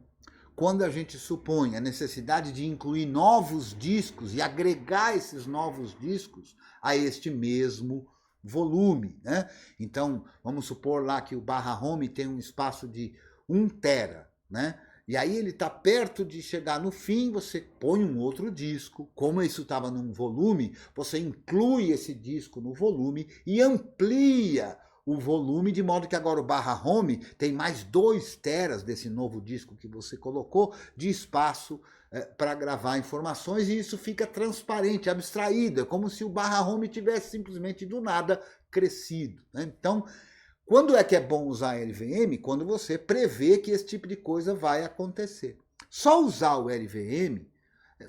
Speaker 1: quando a gente supõe a necessidade de incluir novos discos e agregar esses novos discos a este mesmo volume, né? Então, vamos supor lá que o barra home tem um espaço de 1 tera, né? E aí ele está perto de chegar no fim, você põe um outro disco, como isso estava num volume, você inclui esse disco no volume e amplia o volume, de modo que agora o barra home tem mais 2 teras desse novo disco que você colocou de espaço para gravar informações, e isso fica transparente, abstraído, é como se o barra home tivesse simplesmente do nada crescido, né? Então, quando é que é bom usar LVM? Quando você prevê que esse tipo de coisa vai acontecer. Só usar o LVM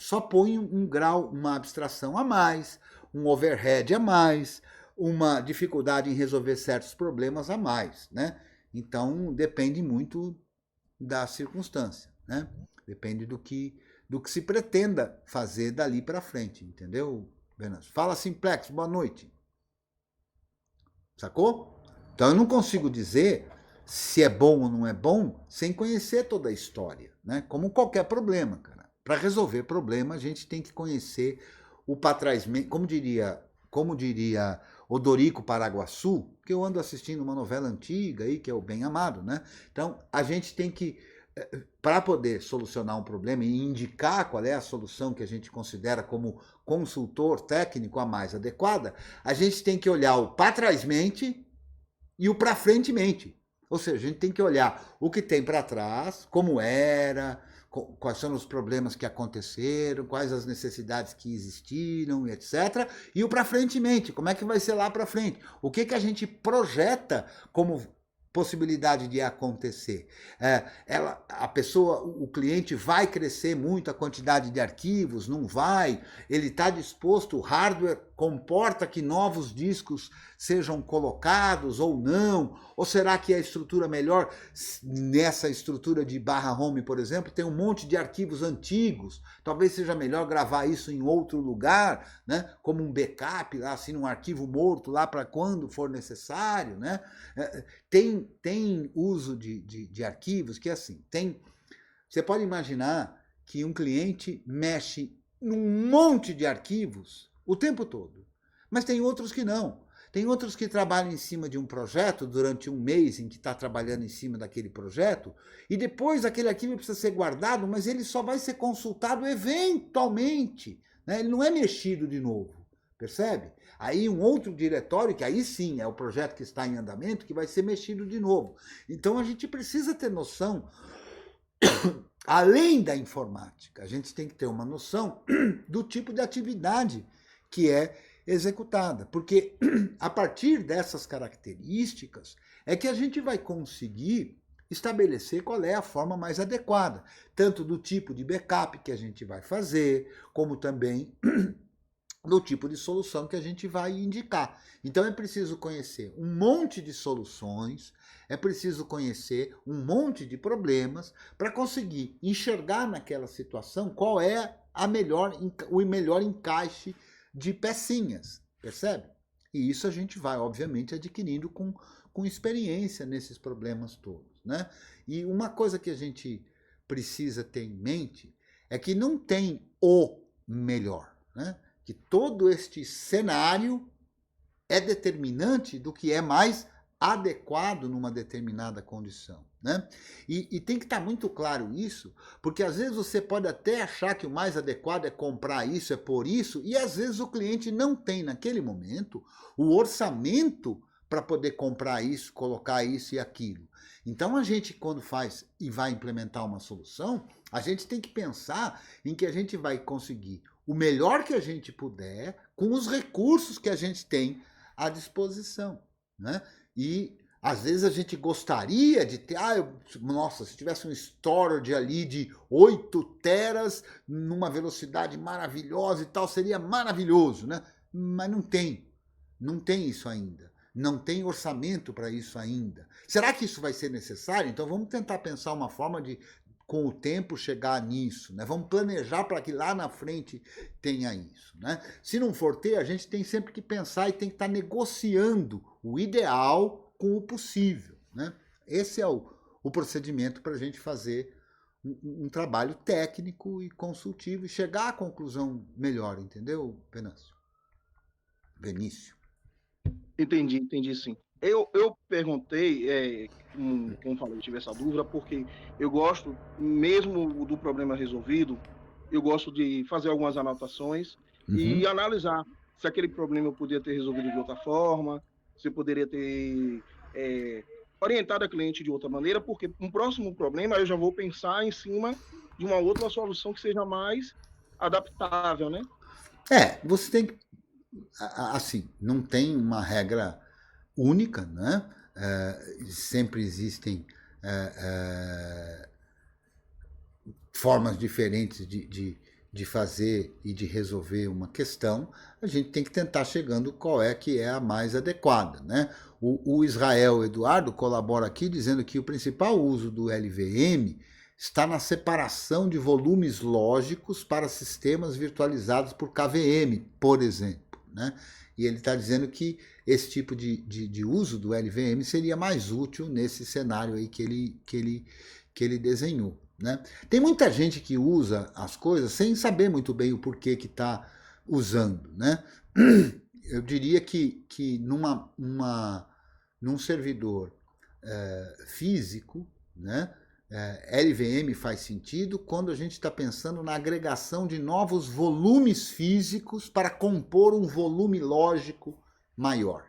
Speaker 1: só põe um grau, uma abstração a mais, um overhead a mais, uma dificuldade em resolver certos problemas a mais, né? Então, depende muito da circunstância, né? Depende do que se pretenda fazer dali para frente, entendeu, Bernardo? Fala Simplex, boa noite. Sacou? Então eu não consigo dizer se é bom ou não é bom sem conhecer toda a história, né? Como qualquer problema, cara. Para resolver problema, a gente tem que conhecer o patrásmente, como diria Odorico Paraguaçu, que eu ando assistindo uma novela antiga aí, que é o Bem Amado, né? Então, a gente tem que, para poder solucionar um problema e indicar qual é a solução que a gente considera como consultor técnico a mais adequada, a gente tem que olhar o patrásmente e o para frentemente. Ou seja, a gente tem que olhar o que tem para trás, como era, quais são os problemas que aconteceram, quais as necessidades que existiram, etc. E o para frentemente, como é que vai ser lá para frente? O que a gente projeta como possibilidade de acontecer? A pessoa, o cliente vai crescer muito a quantidade de arquivos? Não vai? Ele está disposto, o hardware comporta que novos discos sejam colocados ou não? Ou será que a estrutura melhor, nessa estrutura de barra home, por exemplo, tem um monte de arquivos antigos? Talvez seja melhor gravar isso em outro lugar, né? Como um backup, lá, assim, um arquivo morto lá para quando for necessário, né? Tem uso de arquivos que, assim, você pode imaginar que um cliente mexe num monte de arquivos o tempo todo, mas tem outros que não. Tem outros que trabalham em cima de um projeto durante um mês em que está trabalhando em cima daquele projeto, e depois aquele arquivo precisa ser guardado, mas ele só vai ser consultado eventualmente, né? Ele não é mexido de novo, percebe? Aí um outro diretório, que aí sim é o projeto que está em andamento, que vai ser mexido de novo. Então a gente precisa ter noção, além da informática, a gente tem que ter uma noção do tipo de atividade que é executada, porque a partir dessas características é que a gente vai conseguir estabelecer qual é a forma mais adequada, tanto do tipo de backup que a gente vai fazer, como também do tipo de solução que a gente vai indicar. Então é preciso conhecer um monte de soluções, é preciso conhecer um monte de problemas para conseguir enxergar naquela situação qual é o melhor encaixe de pecinhas, percebe? E isso a gente vai, obviamente, adquirindo com experiência nesses problemas todos, né? E uma coisa que a gente precisa ter em mente é que não tem o melhor, né? Que todo este cenário é determinante do que é mais adequado numa determinada condição, né? E tem que estar muito claro isso, porque às vezes você pode até achar que o mais adequado é comprar isso, é por isso, e às vezes o cliente não tem naquele momento o orçamento para poder comprar isso, colocar isso e aquilo. Então a gente, quando faz e vai implementar uma solução, a gente tem que pensar em que a gente vai conseguir o melhor que a gente puder com os recursos que a gente tem à disposição, né? E às vezes a gente gostaria de ter, nossa, se tivesse um storage ali de 8 teras numa velocidade maravilhosa e tal, seria maravilhoso, né? Mas não tem isso ainda. Não tem orçamento para isso ainda. Será que isso vai ser necessário? Então vamos tentar pensar uma forma de, com o tempo, chegar nisso, né? Vamos planejar para que lá na frente tenha isso, né? Se não for ter, a gente tem sempre que pensar e tem que estar negociando o ideal com o possível, né? Esse é o procedimento para a gente fazer um trabalho técnico e consultivo e chegar à conclusão melhor, entendeu, Benício?
Speaker 2: Entendi sim. Eu perguntei, como falei, eu tive essa dúvida, porque eu gosto, mesmo do problema resolvido, eu gosto de fazer algumas anotações e analisar se aquele problema eu poderia ter resolvido de outra forma, se eu poderia ter orientado a cliente de outra maneira, porque um próximo problema eu já vou pensar em cima de uma outra solução que seja mais adaptável, né?
Speaker 1: Você tem que, assim, não tem uma regra única, né? Sempre existem formas diferentes de fazer e de resolver uma questão. A gente tem que tentar chegando qual é que é a mais adequada, né? O Israel Eduardo colabora aqui dizendo que o principal uso do LVM está na separação de volumes lógicos para sistemas virtualizados por KVM, por exemplo, né? E ele está dizendo que esse tipo de uso do LVM seria mais útil nesse cenário aí que ele desenhou, né? Tem muita gente que usa as coisas sem saber muito bem o porquê que está usando, né? Eu diria que num servidor físico, né, LVM faz sentido quando a gente está pensando na agregação de novos volumes físicos para compor um volume lógico maior,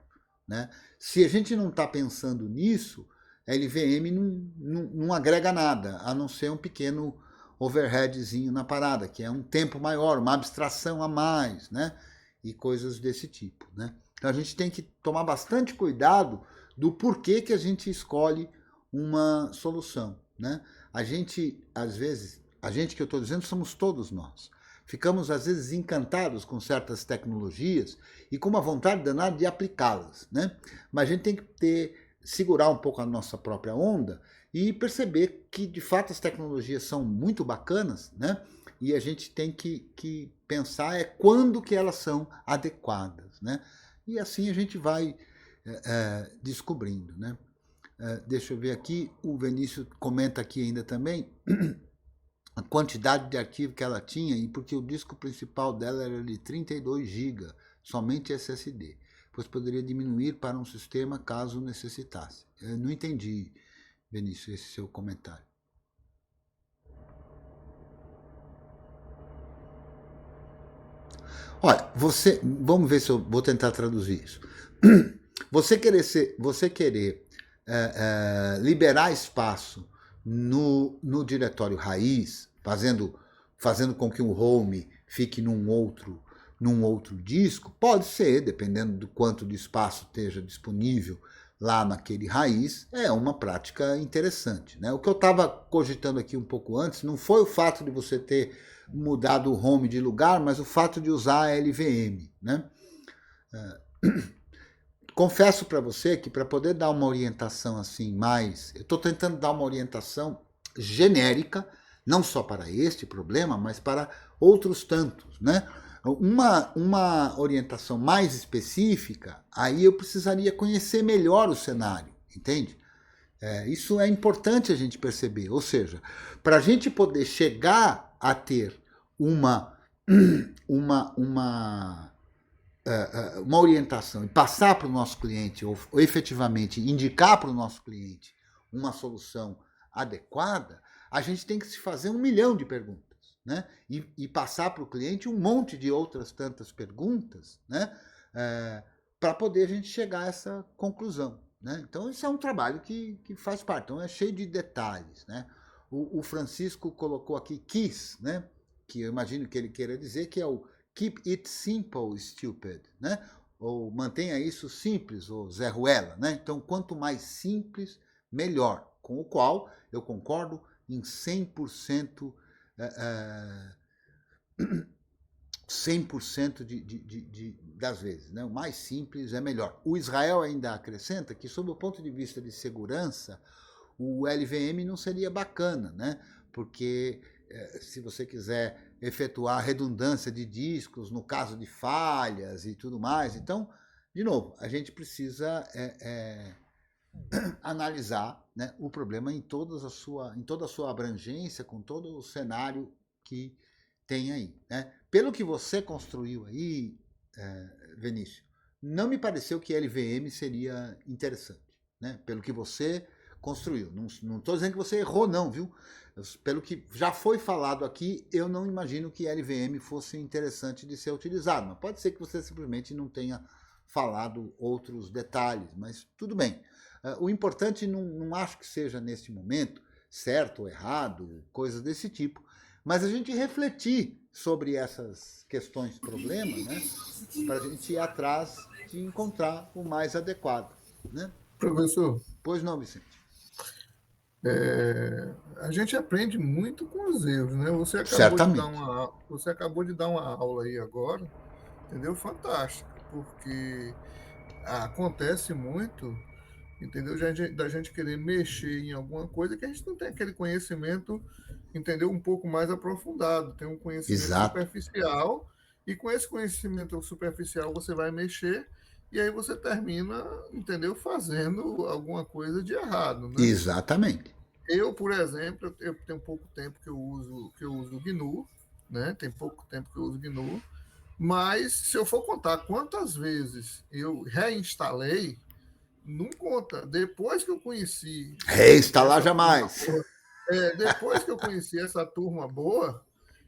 Speaker 1: né? Se a gente não está pensando nisso, LVM não agrega nada, a não ser um pequeno overheadzinho na parada, que é um tempo maior, uma abstração a mais, né? E coisas desse tipo, né? Então a gente tem que tomar bastante cuidado do porquê que a gente escolhe uma solução, né? A gente, às vezes, a gente que eu estou dizendo somos todos nós. Ficamos, às vezes, encantados com certas tecnologias e com uma vontade danada de aplicá-las, né? Mas a gente tem que segurar um pouco a nossa própria onda e perceber que, de fato, as tecnologias são muito bacanas, né? E a gente tem que pensar quando que elas são adequadas, né? E assim a gente vai descobrindo, né? Deixa eu ver aqui, o Vinícius comenta aqui ainda também a quantidade de arquivo que ela tinha e porque o disco principal dela era de 32 GB, somente SSD, pois poderia diminuir para um sistema caso necessitasse. Eu não entendi, Vinícius, esse seu comentário. Olha, vamos ver se eu vou tentar traduzir isso. Você querer liberar espaço no diretório raiz, fazendo com que o home fique num outro disco, pode ser, dependendo do quanto de espaço esteja disponível lá naquele raiz, é uma prática interessante, né? O que eu estava cogitando aqui um pouco antes não foi o fato de você ter mudado o home de lugar, mas o fato de usar a LVM, né? Confesso para você que para poder dar uma orientação assim mais, eu estou tentando dar uma orientação genérica, não só para este problema, mas para outros tantos, né? Uma orientação mais específica, aí eu precisaria conhecer melhor o cenário, entende? Isso é importante a gente perceber, ou seja, para a gente poder chegar a ter uma orientação e passar para o nosso cliente, ou efetivamente indicar para o nosso cliente uma solução adequada, a gente tem que se fazer 1 milhão de perguntas, né? E passar para o cliente um monte de outras tantas perguntas, né? Para poder a gente chegar a essa conclusão, né? Então, isso é um trabalho que faz parte, então é cheio de detalhes, né? O Francisco colocou aqui KISS, né? Que eu imagino que ele queira dizer que é o Keep it simple, stupid, né? Ou mantenha isso simples, ou Zé Ruela, né? Então, quanto mais simples, melhor. Com o qual eu concordo em 100%, 100% das vezes, né? O mais simples é melhor. O Israel ainda acrescenta que, sob o ponto de vista de segurança, o LVM não seria bacana, né? Porque se você quiser efetuar redundância de discos no caso de falhas e tudo mais, então, de novo, a gente precisa analisar, né, o problema em toda a sua abrangência, com todo o cenário que tem aí. Né? Pelo que você construiu aí, Vinícius, não me pareceu que LVM seria interessante. Né? Pelo que você construiu. Não estou dizendo que você errou, não, viu? Pelo que já foi falado aqui, eu não imagino que LVM fosse interessante de ser utilizado. Mas pode ser que você simplesmente não tenha falado outros detalhes, mas tudo bem. O importante não acho que seja neste momento certo ou errado, coisas desse tipo, mas a gente refletir sobre essas questões, problemas, né, para a gente ir atrás de encontrar o mais adequado. Né?
Speaker 4: Professor,
Speaker 1: Pois não, Vicente?
Speaker 4: a gente aprende muito com os erros, né?
Speaker 1: Certamente.
Speaker 4: Você acabou de dar uma aula aí agora, entendeu? Fantástica, porque acontece muito, entendeu? Da gente querer mexer em alguma coisa que a gente não tem aquele conhecimento, entendeu? Um pouco mais aprofundado, tem um conhecimento
Speaker 1: Exato.
Speaker 4: superficial, e com esse conhecimento superficial você vai mexer, e aí você termina, entendeu? Fazendo alguma coisa de errado, né?
Speaker 1: Exatamente.
Speaker 4: Eu, por exemplo, eu tenho pouco tempo que eu uso o GNU, né? Tem pouco tempo que eu uso o GNU, mas se eu for contar quantas vezes eu reinstalei, não conta. Depois que eu conheci
Speaker 1: Reinstalar jamais.
Speaker 4: depois que eu conheci essa turma boa,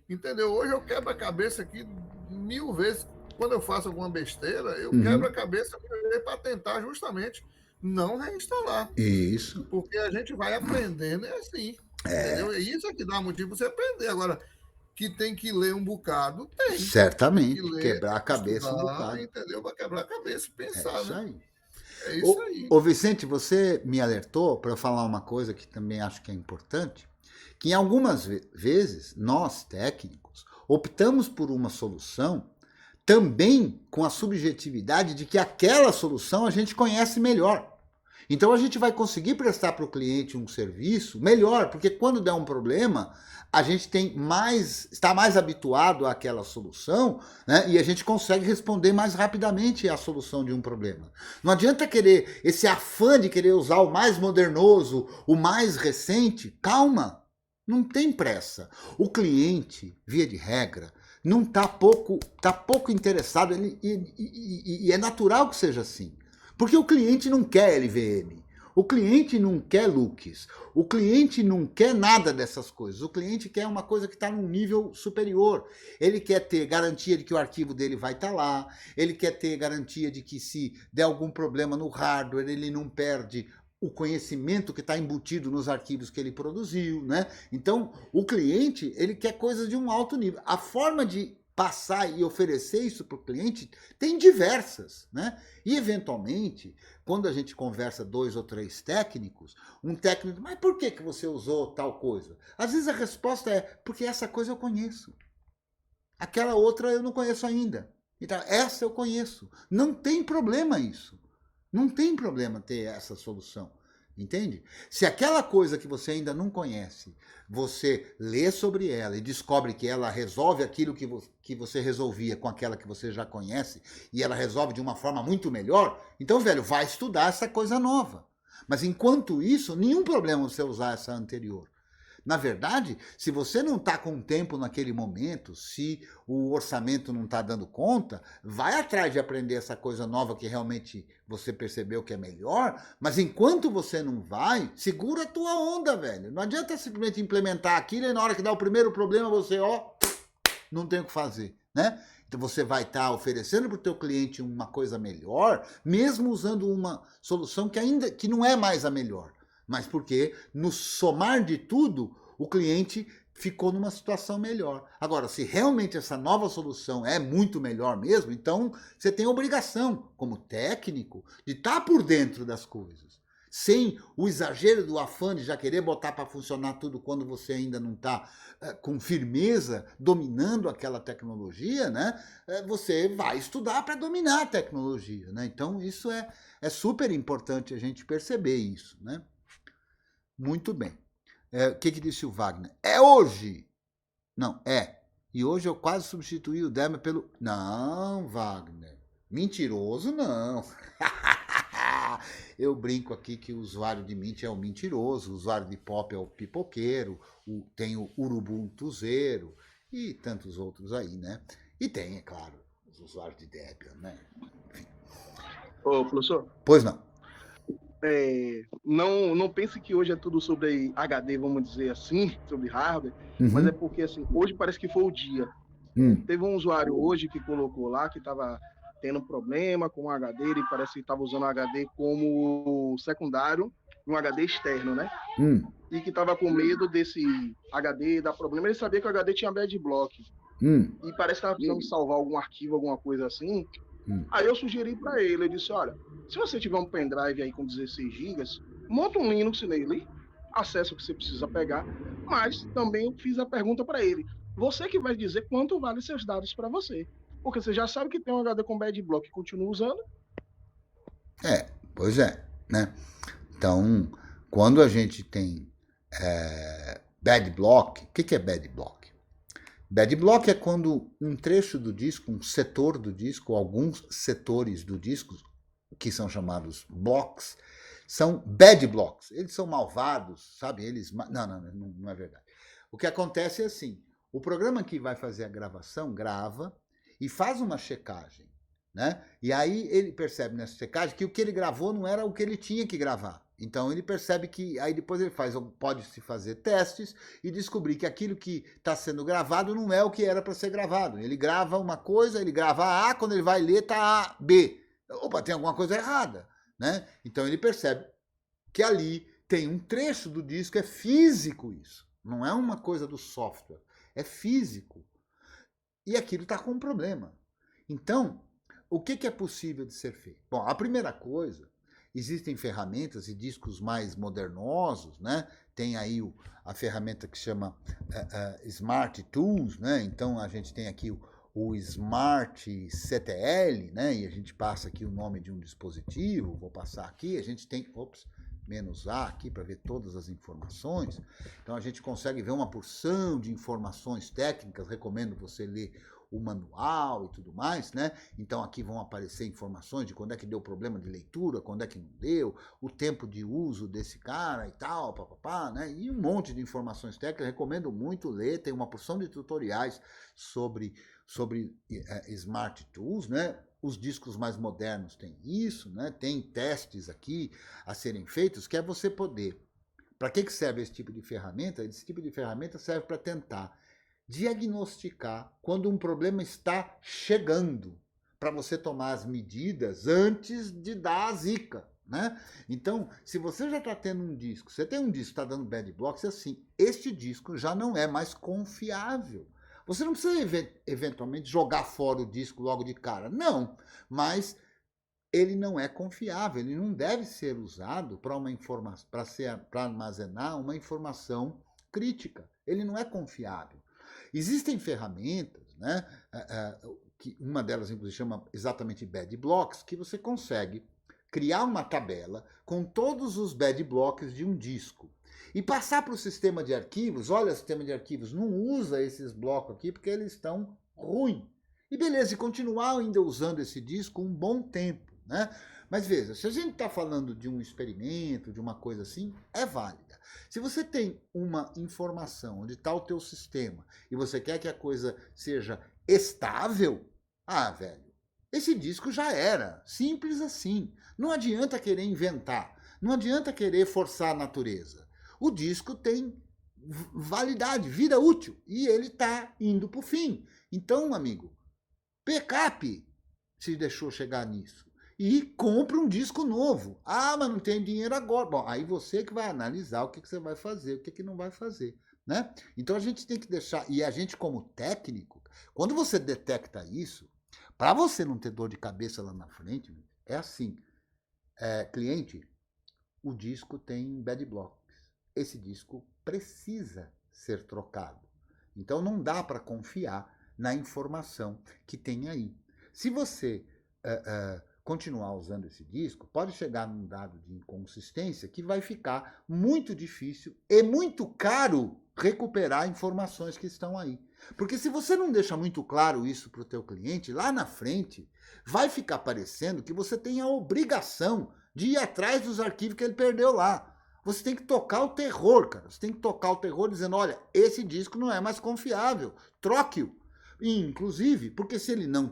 Speaker 4: entendeu? Hoje eu quebro a cabeça aqui 1000 vezes. Quando eu faço alguma besteira, eu quebro a cabeça para tentar justamente não reinstalar.
Speaker 1: Isso.
Speaker 4: Porque a gente vai aprendendo, é assim. Entendeu? É isso que dá motivo para você aprender. Agora, que tem que ler um bocado, tem.
Speaker 1: Certamente.
Speaker 4: Tem que ler,
Speaker 1: Quebrar a cabeça
Speaker 4: estudar,
Speaker 1: um bocado.
Speaker 4: entendeu? Para quebrar a cabeça e pensar,
Speaker 1: É isso
Speaker 4: né?
Speaker 1: aí.
Speaker 4: É isso aí.
Speaker 1: Ô Vicente, você me alertou para eu falar uma coisa que também acho que é importante, que em algumas vezes nós, técnicos, optamos por uma solução também com a subjetividade de que aquela solução a gente conhece melhor. Então a gente vai conseguir prestar para o cliente um serviço melhor, porque quando der um problema, a gente está mais habituado àquela solução, né, e a gente consegue responder mais rapidamente à solução de um problema. Não adianta querer esse afã de querer usar o mais modernoso, o mais recente. Calma, não tem pressa. O cliente, via de regra, não está pouco interessado, e é natural que seja assim. Porque o cliente não quer LVM, o cliente não quer looks, o cliente não quer nada dessas coisas. O cliente quer uma coisa que está num nível superior. Ele quer ter garantia de que o arquivo dele vai estar lá, ele quer ter garantia de que se der algum problema no hardware, ele não perde o conhecimento que está embutido nos arquivos que ele produziu, né? Então, o cliente, ele quer coisas de um alto nível. A forma de passar e oferecer isso para o cliente tem diversas, né? E eventualmente, quando a gente conversa 2 ou 3 técnicos, um técnico, mas por que você usou tal coisa? Às vezes a resposta é, porque essa coisa eu conheço. Aquela outra eu não conheço ainda. Então, essa eu conheço. Não tem problema isso. Não tem problema ter essa solução. Entende? Se aquela coisa que você ainda não conhece, você lê sobre ela e descobre que ela resolve aquilo que você resolvia com aquela que você já conhece, e ela resolve de uma forma muito melhor, então, velho, vai estudar essa coisa nova. Mas enquanto isso, nenhum problema você usar essa anterior. Na verdade, se você não está com tempo naquele momento, se o orçamento não está dando conta, vai atrás de aprender essa coisa nova que realmente você percebeu que é melhor, mas enquanto você não vai, segura a tua onda, velho. Não adianta simplesmente implementar aquilo e na hora que dá o primeiro problema você, não tem o que fazer, né? Então você vai estar oferecendo para o teu cliente uma coisa melhor, mesmo usando uma solução que não é mais a melhor. Mas porque no somar de tudo, o cliente ficou numa situação melhor. Agora, se realmente essa nova solução é muito melhor mesmo, então você tem a obrigação, como técnico, de estar por dentro das coisas. Sem o exagero do afã de já querer botar para funcionar tudo quando você ainda não está com firmeza dominando aquela tecnologia, né? Você vai estudar para dominar a tecnologia, né? Então, isso é super importante a gente perceber isso, né? Muito bem. O que disse o Wagner? É hoje! Não, é. E hoje eu quase substituí o Debian pelo... Não, Wagner. Mentiroso, não. Eu brinco aqui que o usuário de Mint é o mentiroso, o usuário de Pop é o pipoqueiro, tem o urubuntuzeiro e tantos outros aí, né? E tem, é claro, os usuários de Debian, né? Enfim.
Speaker 2: Ô, professor,
Speaker 1: Pois não.
Speaker 2: não pense que hoje é tudo sobre HD, vamos dizer assim, sobre hardware,
Speaker 1: Uhum.
Speaker 2: mas é porque assim, hoje parece que foi o dia. Teve um usuário hoje que colocou lá que estava tendo problema com o HD, ele parece que estava usando o HD como secundário, um HD externo, né? E que estava com medo desse HD dar problema. Ele sabia que o HD tinha bad block. E parece que estava precisando salvar algum arquivo, alguma coisa assim. Aí eu sugeri para ele, eu disse, olha, se você tiver um pendrive aí com 16 GB, monta um Linux nele, acessa o que você precisa pegar, mas também eu fiz a pergunta para ele, você que vai dizer quanto vale seus dados para você, porque você já sabe que tem um HD com bad block e continua usando.
Speaker 1: Pois é, né? Então, quando a gente tem bad block, o que é bad block? Bad block é quando um trecho do disco, um setor do disco, alguns setores do disco, que são chamados blocks, são bad blocks. Eles são malvados, sabe? Não é verdade. O que acontece é assim, o programa que vai fazer a gravação grava e faz uma checagem, né? E aí ele percebe nessa checagem que o que ele gravou não era o que ele tinha que gravar. Então ele percebe que, aí depois ele pode-se fazer testes e descobrir que aquilo que está sendo gravado não é o que era para ser gravado. Ele grava uma coisa, ele grava A, quando ele vai ler está B. Opa, tem alguma coisa errada, né? Então ele percebe que ali tem um trecho do disco, é físico isso. Não é uma coisa do software, é físico. E aquilo está com um problema. Então, o que é possível de ser feito? Bom, a primeira coisa, existem ferramentas e discos mais modernosos, né? Tem aí a ferramenta que chama Smart Tools, né? Então a gente tem aqui o Smart CTL, né? E a gente passa aqui o nome de um dispositivo, vou passar aqui, a gente tem, menos A aqui para ver todas as informações. Então a gente consegue ver uma porção de informações técnicas, recomendo você ler o manual e tudo mais, né? Então aqui vão aparecer informações de quando é que deu problema de leitura, quando é que não deu, o tempo de uso desse cara e tal, papapá, né? E um monte de informações técnicas, recomendo muito ler, tem uma porção de tutoriais sobre Smart Tools, né? Os discos mais modernos têm isso, né? Tem testes aqui a serem feitos, que é você poder... Para que serve esse tipo de ferramenta? Esse tipo de ferramenta serve para tentar diagnosticar quando um problema está chegando, para você tomar as medidas antes de dar a zica, né? Então, se você já está tendo um disco, você tem um disco que está dando bad blocks, assim, este disco já não é mais confiável. Você não precisa eventualmente jogar fora o disco logo de cara, não, mas ele não é confiável, ele não deve ser usado para armazenar uma informação crítica, ele não é confiável. Existem ferramentas, né, que uma delas inclusive chama exatamente bad blocks, que você consegue criar uma tabela com todos os bad blocks de um disco e passar para o sistema de arquivos. Olha, o sistema de arquivos não usa esses blocos aqui porque eles estão ruins. E beleza, e continuar ainda usando esse disco um bom tempo, né? Mas veja, se a gente está falando de um experimento, de uma coisa assim, é válida. Se você tem uma informação onde está o teu sistema e você quer que a coisa seja estável, velho, esse disco já era, simples assim. Não adianta querer inventar, não adianta querer forçar a natureza. O disco tem validade, vida útil, e ele está indo para o fim. Então, amigo, backup se deixou chegar nisso. E compra um disco novo. Mas não tem dinheiro agora. Bom, aí você que vai analisar o que você vai fazer, o que não vai fazer, né? Então a gente tem que deixar, e a gente como técnico, quando você detecta isso, para você não ter dor de cabeça lá na frente, é assim, cliente, o disco tem bad blocks. Esse disco precisa ser trocado. Então não dá para confiar na informação que tem aí. Se você continuar usando esse disco, pode chegar num dado de inconsistência que vai ficar muito difícil e muito caro recuperar informações que estão aí. Porque se você não deixa muito claro isso para o teu cliente, lá na frente vai ficar parecendo que você tem a obrigação de ir atrás dos arquivos que ele perdeu lá. Você tem que tocar o terror, cara. Você tem que tocar o terror dizendo, olha, esse disco não é mais confiável, troque-o. Inclusive, porque se ele não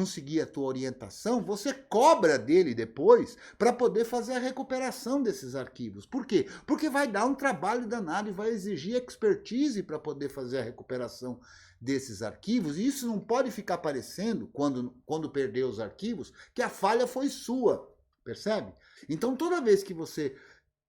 Speaker 1: seguir a tua orientação, você cobra dele depois para poder fazer a recuperação desses arquivos. Por quê? Porque vai dar um trabalho danado e vai exigir expertise para poder fazer a recuperação desses arquivos, e isso não pode ficar parecendo, quando perder os arquivos, que a falha foi sua, percebe? Então, toda vez que você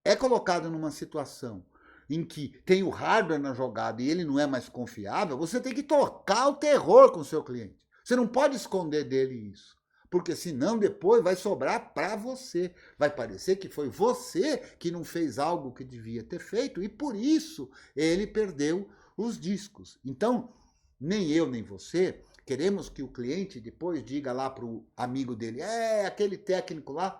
Speaker 1: é colocado numa situação em que tem o hardware na jogada e ele não é mais confiável, você tem que tocar o terror com o seu cliente. Você não pode esconder dele isso, porque senão depois vai sobrar para você. Vai parecer que foi você que não fez algo que devia ter feito e por isso ele perdeu os discos. Então, nem eu nem você queremos que o cliente depois diga lá para o amigo dele, aquele técnico lá,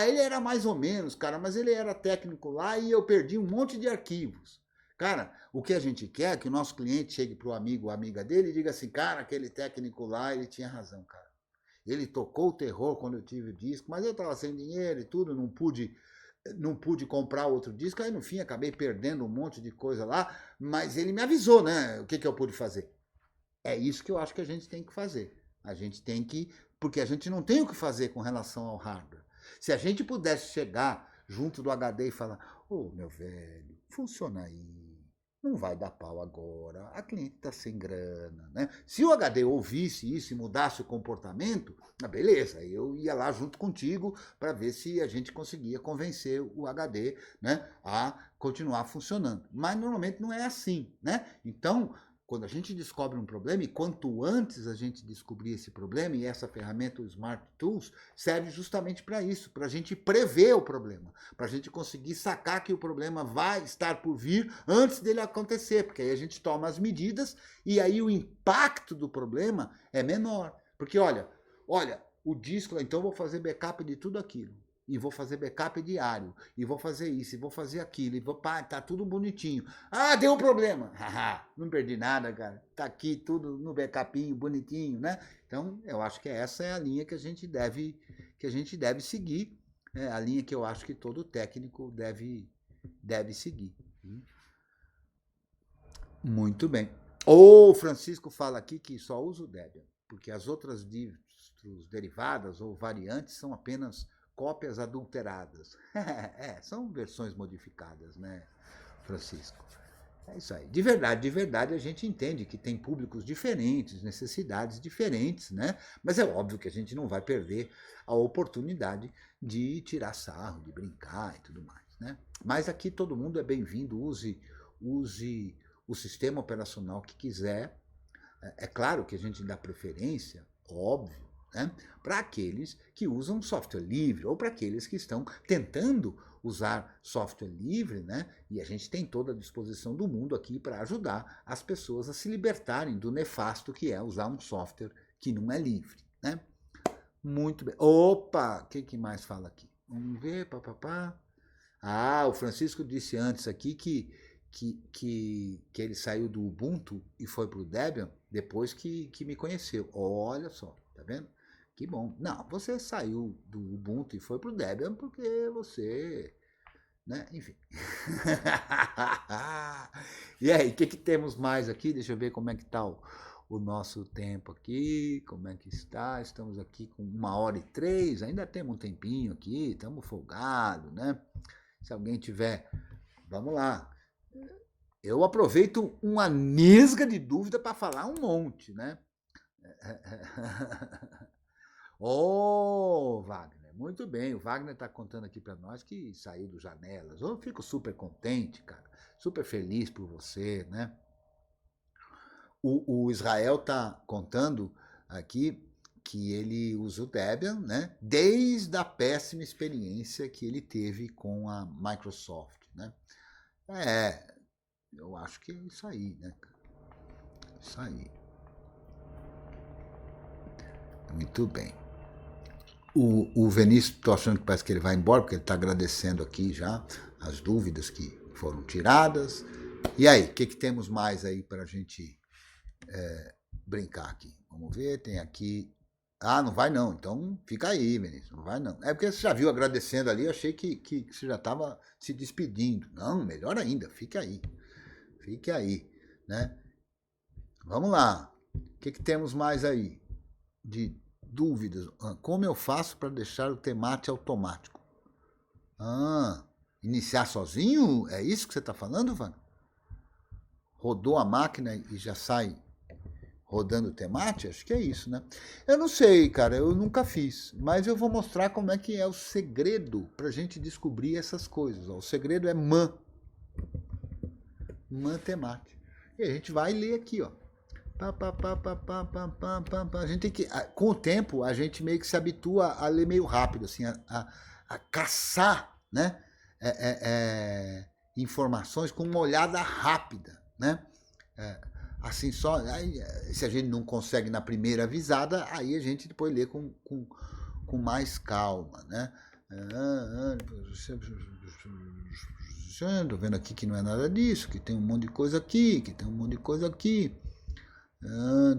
Speaker 1: ele era mais ou menos, cara, mas ele era técnico lá e eu perdi um monte de arquivos. Cara, o que a gente quer é que o nosso cliente chegue para o amigo ou amiga dele e diga assim, cara, aquele técnico lá, ele tinha razão, cara. Ele tocou o terror quando eu tive o disco, mas eu estava sem dinheiro e tudo, não pude comprar outro disco, aí no fim acabei perdendo um monte de coisa lá, mas ele me avisou, né, o que eu pude fazer. É isso que eu acho que a gente tem que fazer. A gente tem que, porque a gente não tem o que fazer com relação ao hardware. Se a gente pudesse chegar junto do HD e falar, meu velho, funciona aí, não vai dar pau agora, a cliente está sem grana, né? Se o HD ouvisse isso e mudasse o comportamento, beleza, eu ia lá junto contigo para ver se a gente conseguia convencer o HD, né, a continuar funcionando. Mas normalmente não é assim, né? Então, quando a gente descobre um problema, e quanto antes a gente descobrir esse problema, e essa ferramenta, o Smart Tools, serve justamente para isso, para a gente prever o problema, para a gente conseguir sacar que o problema vai estar por vir antes dele acontecer, porque aí a gente toma as medidas e aí o impacto do problema é menor. Porque olha, o disco, então eu vou fazer backup de tudo aquilo. E vou fazer backup diário, e vou fazer isso, e vou fazer aquilo, e tá tudo bonitinho. Deu um problema. Não perdi nada, cara. Tá aqui tudo no backupinho, bonitinho, né? Então, eu acho que essa é a linha que a gente deve seguir. É a linha que eu acho que todo técnico deve seguir. Muito bem. O Francisco fala aqui que só usa o Debian, porque as outras distros derivadas ou variantes são apenas cópias adulteradas. São versões modificadas, né, Francisco? É isso aí. De verdade, a gente entende que tem públicos diferentes, necessidades diferentes, né? Mas é óbvio que a gente não vai perder a oportunidade de tirar sarro, de brincar e tudo mais, né? Mas aqui todo mundo é bem-vindo, use o sistema operacional que quiser. É claro que a gente dá preferência, óbvio, né, para aqueles que usam software livre ou para aqueles que estão tentando usar software livre, né, e a gente tem toda a disposição do mundo aqui para ajudar as pessoas a se libertarem do nefasto que é usar um software que não é livre, né? Muito bem. Opa, o que mais fala aqui? Vamos ver, papapá. O Francisco disse antes aqui que ele saiu do Ubuntu e foi para o Debian depois que me conheceu. Olha só, tá vendo? Que bom. Não, você saiu do Ubuntu e foi para o Debian porque você, né? Enfim. E aí, o que temos mais aqui? Deixa eu ver como é que está o nosso tempo aqui. Como é que está? Estamos aqui com 1h03. Ainda temos um tempinho aqui. Estamos folgados, né? Se alguém tiver... Vamos lá. Eu aproveito uma nisga de dúvida para falar um monte, né? Wagner, muito bem. O Wagner está contando aqui para nós que saiu do Janelas. Eu fico super contente, cara. Super feliz por você, né? O Israel está contando aqui que ele usa o Debian, né? Desde a péssima experiência que ele teve com a Microsoft, né? Eu acho que é isso aí, né? Isso aí. Muito bem. O Vinícius, estou achando que parece que ele vai embora, porque ele está agradecendo aqui já as dúvidas que foram tiradas. E aí, o que temos mais aí para a gente brincar aqui? Vamos ver, tem aqui Ah, não vai não. Então fica aí, Vinícius. Não vai não. É porque você já viu agradecendo ali, eu achei que você já estava se despedindo. Não, melhor ainda, fique aí. Fique aí, né? Vamos lá. O que temos mais aí de dúvidas? Como eu faço para deixar o temate automático? Iniciar sozinho? É isso que você está falando, Van? Rodou a máquina e já sai rodando o temate? Acho que é isso, né? Eu não sei, cara, eu nunca fiz, mas eu vou mostrar como é que é o segredo para a gente descobrir essas coisas. Ó. O segredo é man temate. E a gente vai ler aqui, ó. A gente tem que, com o tempo, a gente meio que se habitua a ler meio rápido, assim, a caçar, né? Informações com uma olhada rápida, né? Assim só, aí, se a gente não consegue na primeira avisada, aí a gente depois lê com mais calma, né? Tô vendo aqui que não é nada disso, que tem um monte de coisa aqui, que tem um monte de coisa aqui.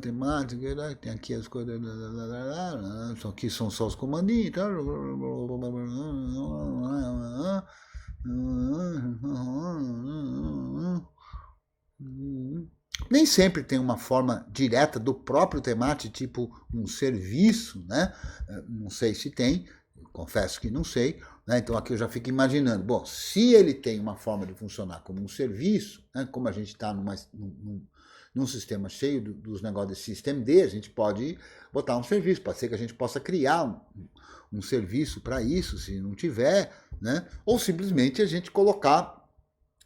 Speaker 1: Temática, tem aqui as coisas. Isso aqui são só os comandinhos. Nem sempre tem uma forma direta do próprio temate, tipo um serviço, né? Não sei se tem, confesso que não sei. Né? Então aqui eu já fico imaginando, bom, se ele tem uma forma de funcionar como um serviço, né? Como a gente está num sistema cheio dos negócios de System D, a gente pode botar um serviço, pode ser que a gente possa criar um serviço para isso, se não tiver, né? Ou simplesmente a gente colocar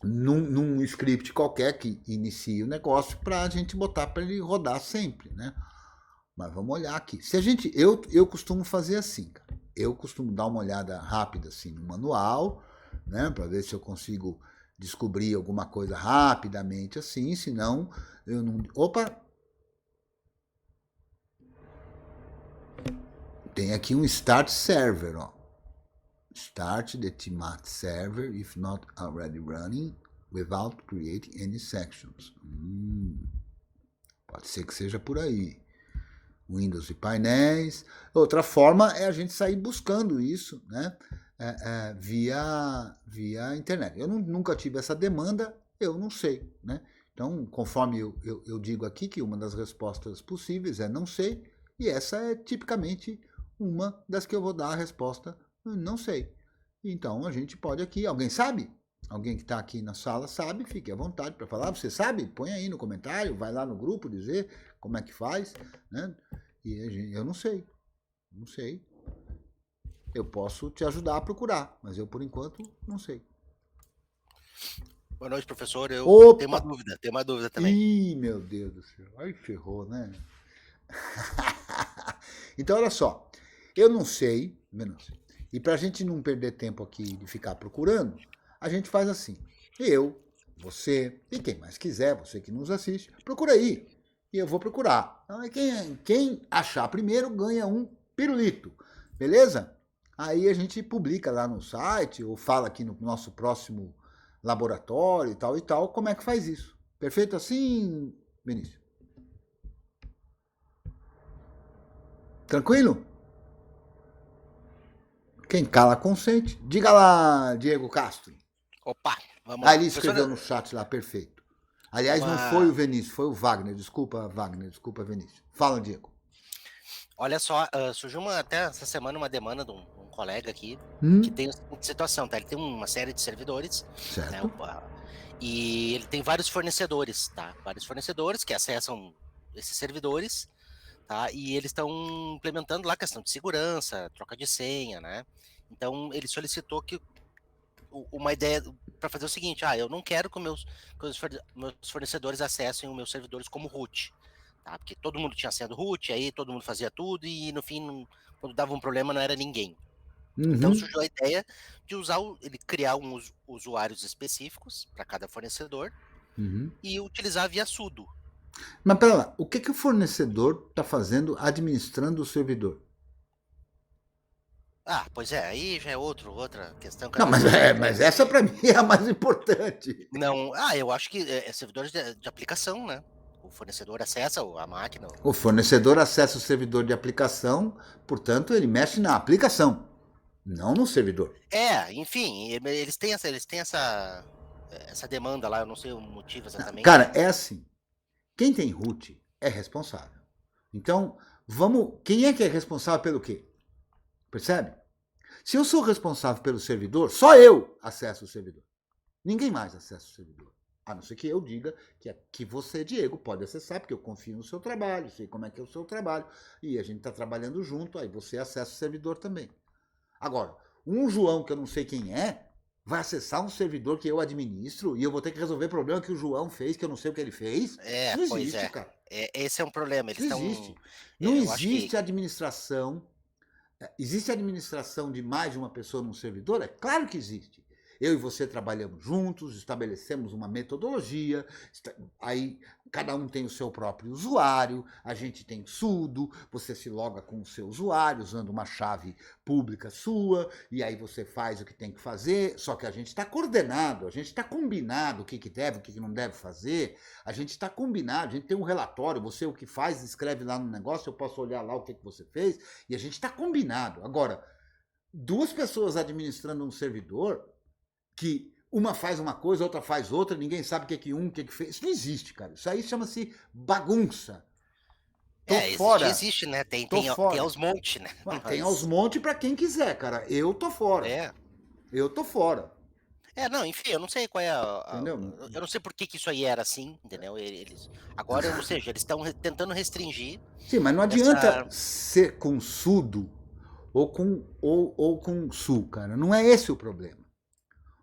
Speaker 1: num script qualquer que inicie o negócio para a gente botar para ele rodar sempre, né? Mas vamos olhar aqui. Se a gente, eu costumo fazer assim, cara. Eu costumo dar uma olhada rápida assim no manual, né, para ver se eu consigo descobrir alguma coisa rapidamente assim, senão eu não... Opa! Tem aqui um start server, ó. Start the temate server if not already running without creating any sections. Pode ser que seja por aí. Windows e painéis. Outra forma é a gente sair buscando isso, né? Via internet. Eu nunca tive essa demanda, eu não sei, né? Então, conforme eu digo aqui que uma das respostas possíveis é não sei, e essa é tipicamente uma das que eu vou dar a resposta não sei. Então, a gente pode aqui, alguém sabe? Alguém que está aqui na sala sabe, fique à vontade para falar. Você sabe? Põe aí no comentário, vai lá no grupo dizer como é que faz, né? E eu não sei. Não sei. Eu posso te ajudar a procurar, mas eu, por enquanto, não sei.
Speaker 5: Boa noite, professor. Eu
Speaker 1: Opa!
Speaker 5: tenho uma dúvida também.
Speaker 1: Ih, meu Deus do céu. Aí ferrou, né? Então, olha só. Eu não sei, e para a gente não perder tempo aqui de ficar procurando, a gente faz assim. Eu, você e quem mais quiser, você que nos assiste, procura aí. E eu vou procurar. Então, quem achar primeiro ganha um pirulito. Beleza? Aí a gente publica lá no site ou fala aqui no nosso próximo laboratório e tal, como é que faz isso. Perfeito assim, Vinícius? Tranquilo? Quem cala consente. Diga lá, Diego Castro.
Speaker 5: Opa, vamos lá.
Speaker 1: Ele escreveu no chat lá, perfeito. Aliás, não foi o Vinícius, foi o Wagner. Desculpa, Vinícius. Fala, Diego.
Speaker 5: Olha só, surgiu até essa semana uma demanda de um colega aqui que tem a seguinte situação, tá? Ele tem uma série de servidores,
Speaker 1: certo?
Speaker 5: Né, e ele tem vários fornecedores, tá? Vários fornecedores que acessam esses servidores, tá? E eles estão implementando lá a questão de segurança, troca de senha, né? Então ele solicitou que uma ideia para fazer o seguinte: eu não quero que meus fornecedores acessem os meus servidores como root. Tá? Porque todo mundo tinha senha do root, aí todo mundo fazia tudo e no fim, quando dava um problema, não era ninguém. Então surgiu a ideia de ele criar uns usuários específicos para cada fornecedor e utilizar via sudo.
Speaker 1: Mas pera lá, o que o fornecedor está fazendo administrando o servidor?
Speaker 5: Pois é, aí já é outra questão.
Speaker 1: Não, mas essa para mim é a mais importante.
Speaker 5: Não, eu acho que é servidores de aplicação, né? o fornecedor acessa a máquina.
Speaker 1: O fornecedor acessa o servidor de aplicação, portanto, ele mexe na aplicação, não no servidor.
Speaker 5: Enfim, eles têm essa demanda lá, eu não sei o motivo exatamente.
Speaker 1: Cara, é assim. Quem tem root é responsável. Então, quem é que é responsável pelo quê? Percebe? Se eu sou responsável pelo servidor, só eu acesso o servidor. Ninguém mais acessa o servidor. A não ser que eu diga que você, Diego, pode acessar, porque eu confio no seu trabalho, sei como é que é o seu trabalho, e a gente está trabalhando junto, aí você acessa o servidor também. Agora, um João, que eu não sei quem é, vai acessar um servidor que eu administro e eu vou ter que resolver problema que o João fez, que eu não sei o que ele fez? Não existe, cara.
Speaker 5: Esse é um problema. Eles
Speaker 1: não existe. Não existe administração. Existe administração de mais de uma pessoa num servidor? É claro que existe. Eu e você trabalhamos juntos, estabelecemos uma metodologia, aí cada um tem o seu próprio usuário, a gente tem sudo, você se loga com o seu usuário usando uma chave pública sua, e aí você faz o que tem que fazer, só que a gente está coordenado, a gente está combinado o que deve, o que não deve fazer, a gente está combinado, a gente tem um relatório, você o que faz, escreve lá no negócio, eu posso olhar lá o que você fez, e a gente está combinado. Agora, duas pessoas administrando um servidor, que uma faz uma coisa, outra faz outra, ninguém sabe o que fez. Isso não existe, cara. Isso aí chama-se bagunça. Fora.
Speaker 5: Existe, né? Tem aos montes, né?
Speaker 1: Tem aos montes pra quem quiser, cara. Eu tô fora. Eu tô fora.
Speaker 5: Enfim, eu não sei qual é eu não sei por que isso aí era assim, entendeu? Agora, ou seja, eles estão tentando restringir.
Speaker 1: Sim, mas não adianta ser com sudo ou com su, cara. Não é esse o problema.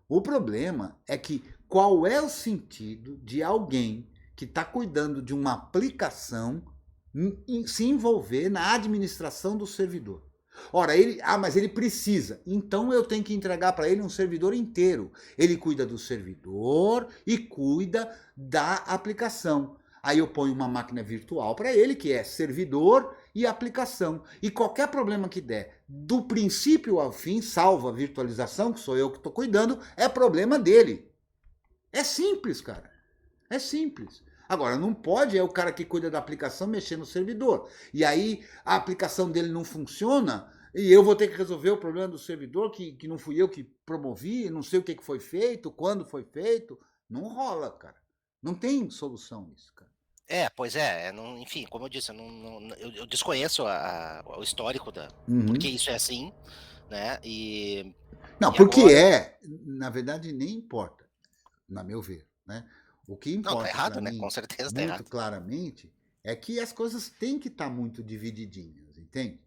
Speaker 1: O problema é que qual é o sentido de alguém que está cuidando de uma aplicação se envolver na administração do servidor? Ora, mas ele precisa. Então eu tenho que entregar para ele um servidor inteiro. Ele cuida do servidor e cuida da aplicação. Aí eu ponho uma máquina virtual para ele, que é servidor e aplicação. E qualquer problema que der, do princípio ao fim, salvo a virtualização, que sou eu que estou cuidando, é problema dele. É simples, cara. É simples. Agora, não pode o cara que cuida da aplicação mexer no servidor. E aí a aplicação dele não funciona e eu vou ter que resolver o problema do servidor, que não fui eu que promovi, não sei o que foi feito, quando foi feito. Não rola, cara. Não tem solução isso, cara.
Speaker 5: Pois é, enfim, como eu disse, eu desconheço o histórico porque isso é assim, né?
Speaker 1: Não, porque agora... na verdade, nem importa, na meu ver, né? O que importa,
Speaker 5: não, tá errado, né? Com certeza tá errado.
Speaker 1: Muito claramente, é que as coisas têm que estar muito divididinhas, entende?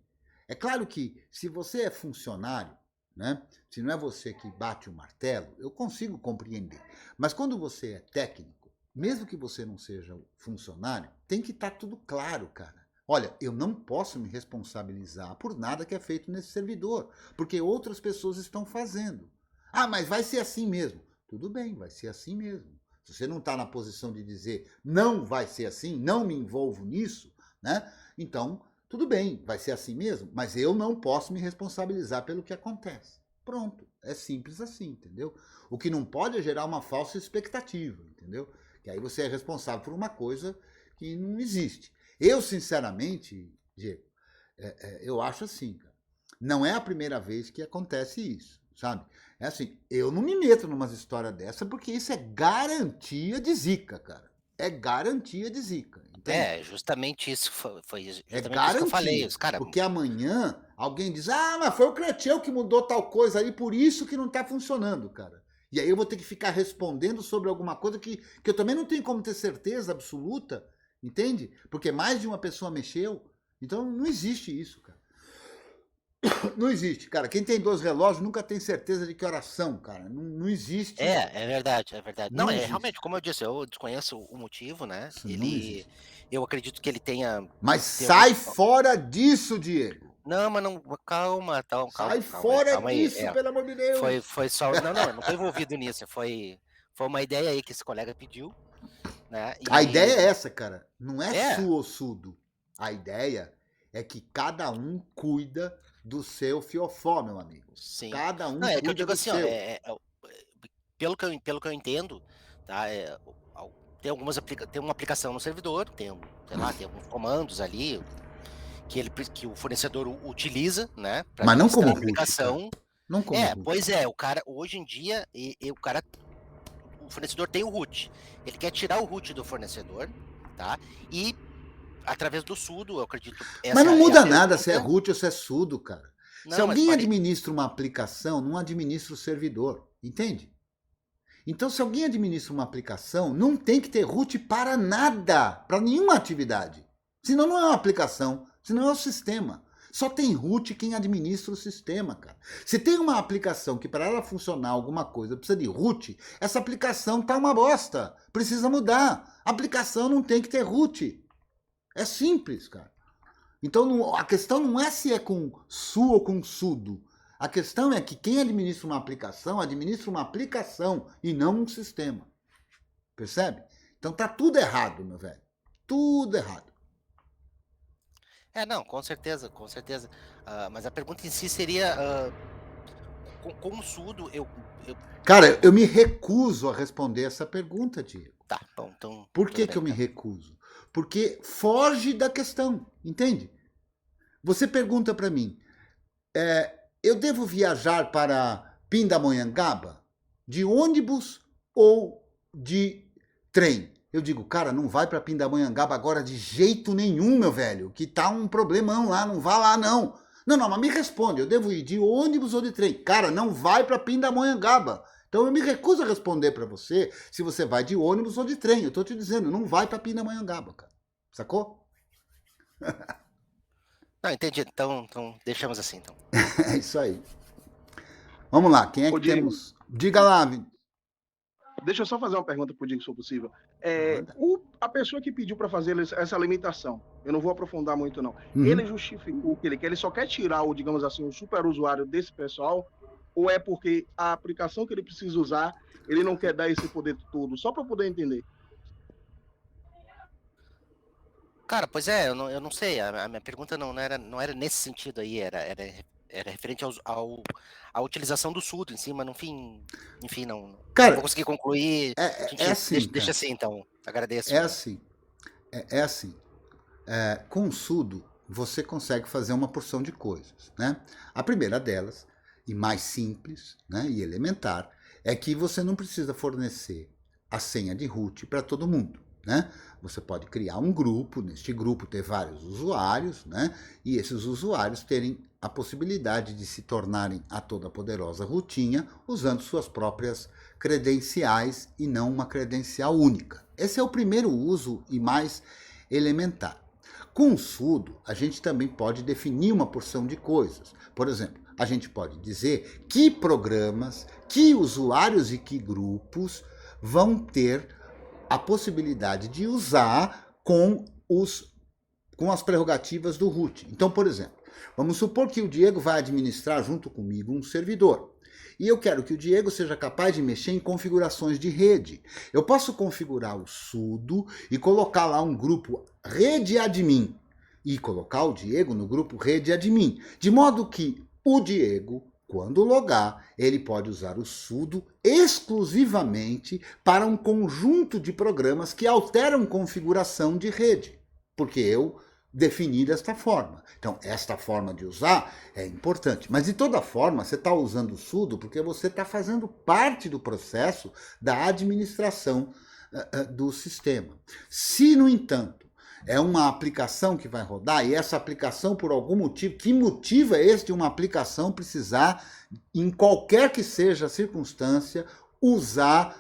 Speaker 1: É claro que se você é funcionário, né? Se não é você que bate o martelo, eu consigo compreender. Mas quando você é técnico, mesmo que você não seja funcionário, tem que estar tudo claro, cara. Olha, eu não posso me responsabilizar por nada que é feito nesse servidor, porque outras pessoas estão fazendo. Ah, mas vai ser assim mesmo. Tudo bem, vai ser assim mesmo. Se você não está na posição de dizer não vai ser assim, não me envolvo nisso, né? Então, tudo bem, vai ser assim mesmo, mas eu não posso me responsabilizar pelo que acontece. Pronto, é simples assim, entendeu? O que não pode é gerar uma falsa expectativa, entendeu? Que aí você é responsável por uma coisa que não existe. Eu, sinceramente, Diego, eu acho assim, cara. Não é a primeira vez que acontece isso, sabe? É assim, eu não me meto numas histórias dessa porque isso é garantia de zica, cara. É garantia de zica. Entende?
Speaker 5: Justamente isso foi justamente
Speaker 1: garantia,
Speaker 5: isso que eu falei. Cara...
Speaker 1: Porque amanhã alguém diz, mas foi o Cretiel que mudou tal coisa aí, por isso que não tá funcionando, cara. E aí eu vou ter que ficar respondendo sobre alguma coisa que eu também não tenho como ter certeza absoluta, entende? Porque mais de uma pessoa mexeu. Então não existe isso, cara. Não existe, cara. Quem tem 2 relógios nunca tem certeza de que horas são, cara. Não existe.
Speaker 5: É verdade. Não, realmente, como eu disse, eu desconheço o motivo, né? Eu acredito que ele tenha...
Speaker 1: Mas sai fora disso, Diego.
Speaker 5: Não, mas não, calma.
Speaker 1: Sai fora disso, pelo amor de Deus.
Speaker 5: Foi só... Não tô envolvido nisso. Foi uma ideia aí que esse colega pediu, né?
Speaker 1: A ideia é essa, cara. Não é su ou sudo. A ideia é que cada um cuida do seu fiofó, meu amigo.
Speaker 5: Sim.
Speaker 1: Cada um
Speaker 5: cuida do seu. Pelo que eu entendo, tá? tem uma aplicação no servidor, sei lá, tem alguns comandos ali que o fornecedor utiliza, né, para
Speaker 1: Mas não como
Speaker 5: administrar a
Speaker 1: root,
Speaker 5: aplicação.
Speaker 1: Não como root.
Speaker 5: Pois é, o cara, hoje em dia, o fornecedor tem o root. Ele quer tirar o root do fornecedor, tá? E através do sudo, eu acredito.
Speaker 1: Mas não muda nada se é root ou se é sudo, cara. Se
Speaker 5: Não, mas
Speaker 1: alguém administra uma aplicação, não administra o servidor, entende? Então, se alguém administra uma aplicação, não tem que ter root para nada, para nenhuma atividade. Senão não é uma aplicação, senão é o sistema. Só tem root quem administra o sistema, cara. Se tem uma aplicação que para ela funcionar alguma coisa precisa de root, essa aplicação tá uma bosta. Precisa mudar. A aplicação não tem que ter root. É simples, cara. Então a questão não é se é com su ou com sudo. A questão é que quem administra uma aplicação e não um sistema. Percebe? Então tá tudo errado, meu velho. Tudo errado.
Speaker 5: Não, com certeza, com certeza. Mas a pergunta em si seria, com o sudo,
Speaker 1: Cara, eu me recuso a responder essa pergunta, Diego.
Speaker 5: Tá, bom, então...
Speaker 1: Por que eu me recuso? Porque foge da questão, entende? Você pergunta para mim, eu devo viajar para Pindamonhangaba de ônibus ou de trem? Eu digo, cara, não vai para Pindamonhangaba agora de jeito nenhum, meu velho, que tá um problemão lá, não vá lá não. Não, mas me responde, eu devo ir de ônibus ou de trem? Cara, não vai para Pindamonhangaba. Então eu me recuso a responder para você se você vai de ônibus ou de trem. Eu tô te dizendo, não vai para Pindamonhangaba, cara. Sacou?
Speaker 5: Não, entendi. Então deixamos assim, então.
Speaker 1: É isso aí. Vamos lá, quem é que
Speaker 2: Diego,
Speaker 1: temos? Diga lá, Vini.
Speaker 2: Deixa eu só fazer uma pergunta pro Diego, se for possível. A pessoa que pediu para fazer essa limitação, eu não vou aprofundar muito não, ele justificou que ele só quer tirar o, digamos assim, o super usuário desse pessoal, ou é porque a aplicação que ele precisa usar, ele não quer dar esse poder todo, só para poder entender?
Speaker 5: Cara, pois é, eu não sei, a minha pergunta não era nesse sentido aí, era referente à utilização do sudo em cima, no fim, enfim, não vou conseguir concluir.
Speaker 1: Assim,
Speaker 5: deixa assim, então, agradeço.
Speaker 1: É assim, com o sudo você consegue fazer uma porção de coisas, né? A primeira delas, e mais simples, né, e elementar, é que você não precisa fornecer a senha de root para todo mundo, né? Você pode criar um grupo, neste grupo ter vários usuários, né? E esses usuários terem a possibilidade de se tornarem a toda poderosa rotinha usando suas próprias credenciais e não uma credencial única. Esse é o primeiro uso e mais elementar. Com o sudo, a gente também pode definir uma porção de coisas. Por exemplo, a gente pode dizer que programas, que usuários e que grupos vão ter a possibilidade de usar com as prerrogativas do root. Então, por exemplo, vamos supor que o Diego vai administrar junto comigo um servidor. E eu quero que o Diego seja capaz de mexer em configurações de rede. Eu posso configurar o sudo e colocar lá um grupo rede admin. E colocar o Diego no grupo rede admin. De modo que o Diego, quando logar, ele pode usar o sudo exclusivamente para um conjunto de programas que alteram configuração de rede. Porque eu defini desta forma. Então, esta forma de usar é importante. Mas, de toda forma, você está usando o sudo porque você está fazendo parte do processo da administração do sistema. Se, no entanto, é uma aplicação que vai rodar e essa aplicação, por algum motivo, que motiva uma aplicação precisar, em qualquer que seja a circunstância, usar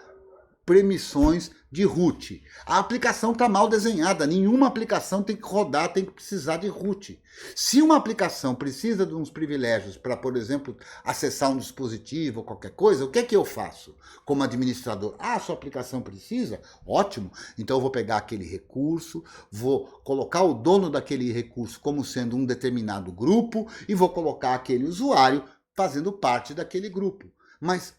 Speaker 1: permissões de root. A aplicação está mal desenhada, nenhuma aplicação tem que rodar, tem que precisar de root. Se uma aplicação precisa de uns privilégios para, por exemplo, acessar um dispositivo ou qualquer coisa, o que é que eu faço como administrador? A sua aplicação precisa? Ótimo, então eu vou pegar aquele recurso, vou colocar o dono daquele recurso como sendo um determinado grupo e vou colocar aquele usuário fazendo parte daquele grupo. Mas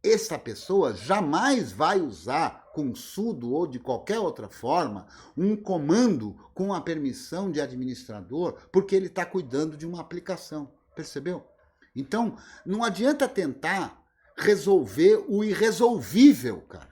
Speaker 1: essa pessoa jamais vai usar com sudo ou de qualquer outra forma um comando com a permissão de administrador porque ele está cuidando de uma aplicação. Percebeu? Então, não adianta tentar resolver o irresolvível, cara.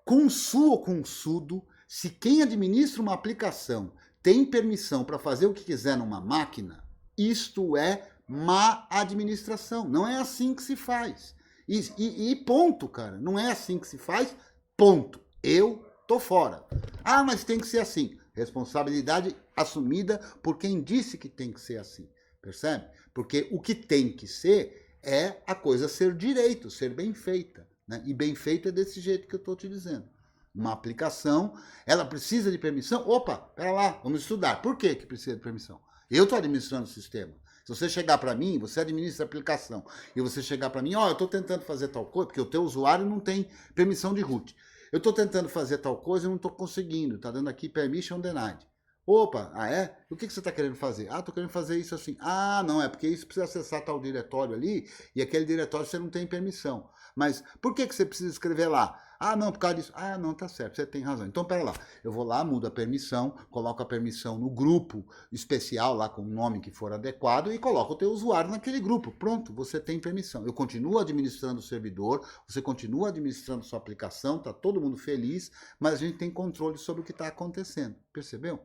Speaker 1: Com SU ou com SUDO, se quem administra uma aplicação tem permissão para fazer o que quiser numa máquina, isto é má administração. Não é assim que se faz. E ponto, cara. Não é assim que se faz, ponto. Eu tô fora. Ah, mas tem que ser assim. Responsabilidade assumida por quem disse que tem que ser assim. Percebe? Porque o que tem que ser é a coisa ser direito, ser bem feita. Né? E bem feito é desse jeito que eu estou te dizendo. Uma aplicação, ela precisa de permissão? Opa, pera lá, vamos estudar. Por que precisa de permissão? Eu estou administrando o sistema. Se você chegar para mim, você administra a aplicação, e você chegar para mim, ó, eu estou tentando fazer tal coisa, porque o teu usuário não tem permissão de root. Eu estou tentando fazer tal coisa e não estou conseguindo. Está dando aqui permission denied. Opa, é? O que você está querendo fazer? Ah, estou querendo fazer isso assim. Ah, não, é porque isso precisa acessar tal diretório ali e aquele diretório você não tem permissão. Mas por que você precisa escrever lá? Ah, não, por causa disso. Ah, não, tá certo, você tem razão. Então, pera lá, eu vou lá, mudo a permissão, coloco a permissão no grupo especial, lá com o nome que for adequado, e coloco o teu usuário naquele grupo. Pronto, você tem permissão. Eu continuo administrando o servidor, você continua administrando sua aplicação, tá todo mundo feliz, mas a gente tem controle sobre o que está acontecendo. Percebeu?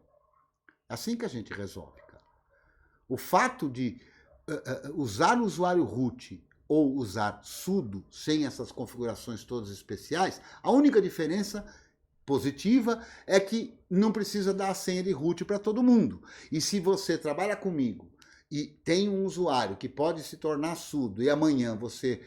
Speaker 1: Assim que a gente resolve, cara. O fato de usar o usuário root ou usar sudo sem essas configurações todas especiais, a única diferença positiva é que não precisa dar a senha de root para todo mundo. E se você trabalha comigo e tem um usuário que pode se tornar sudo e amanhã você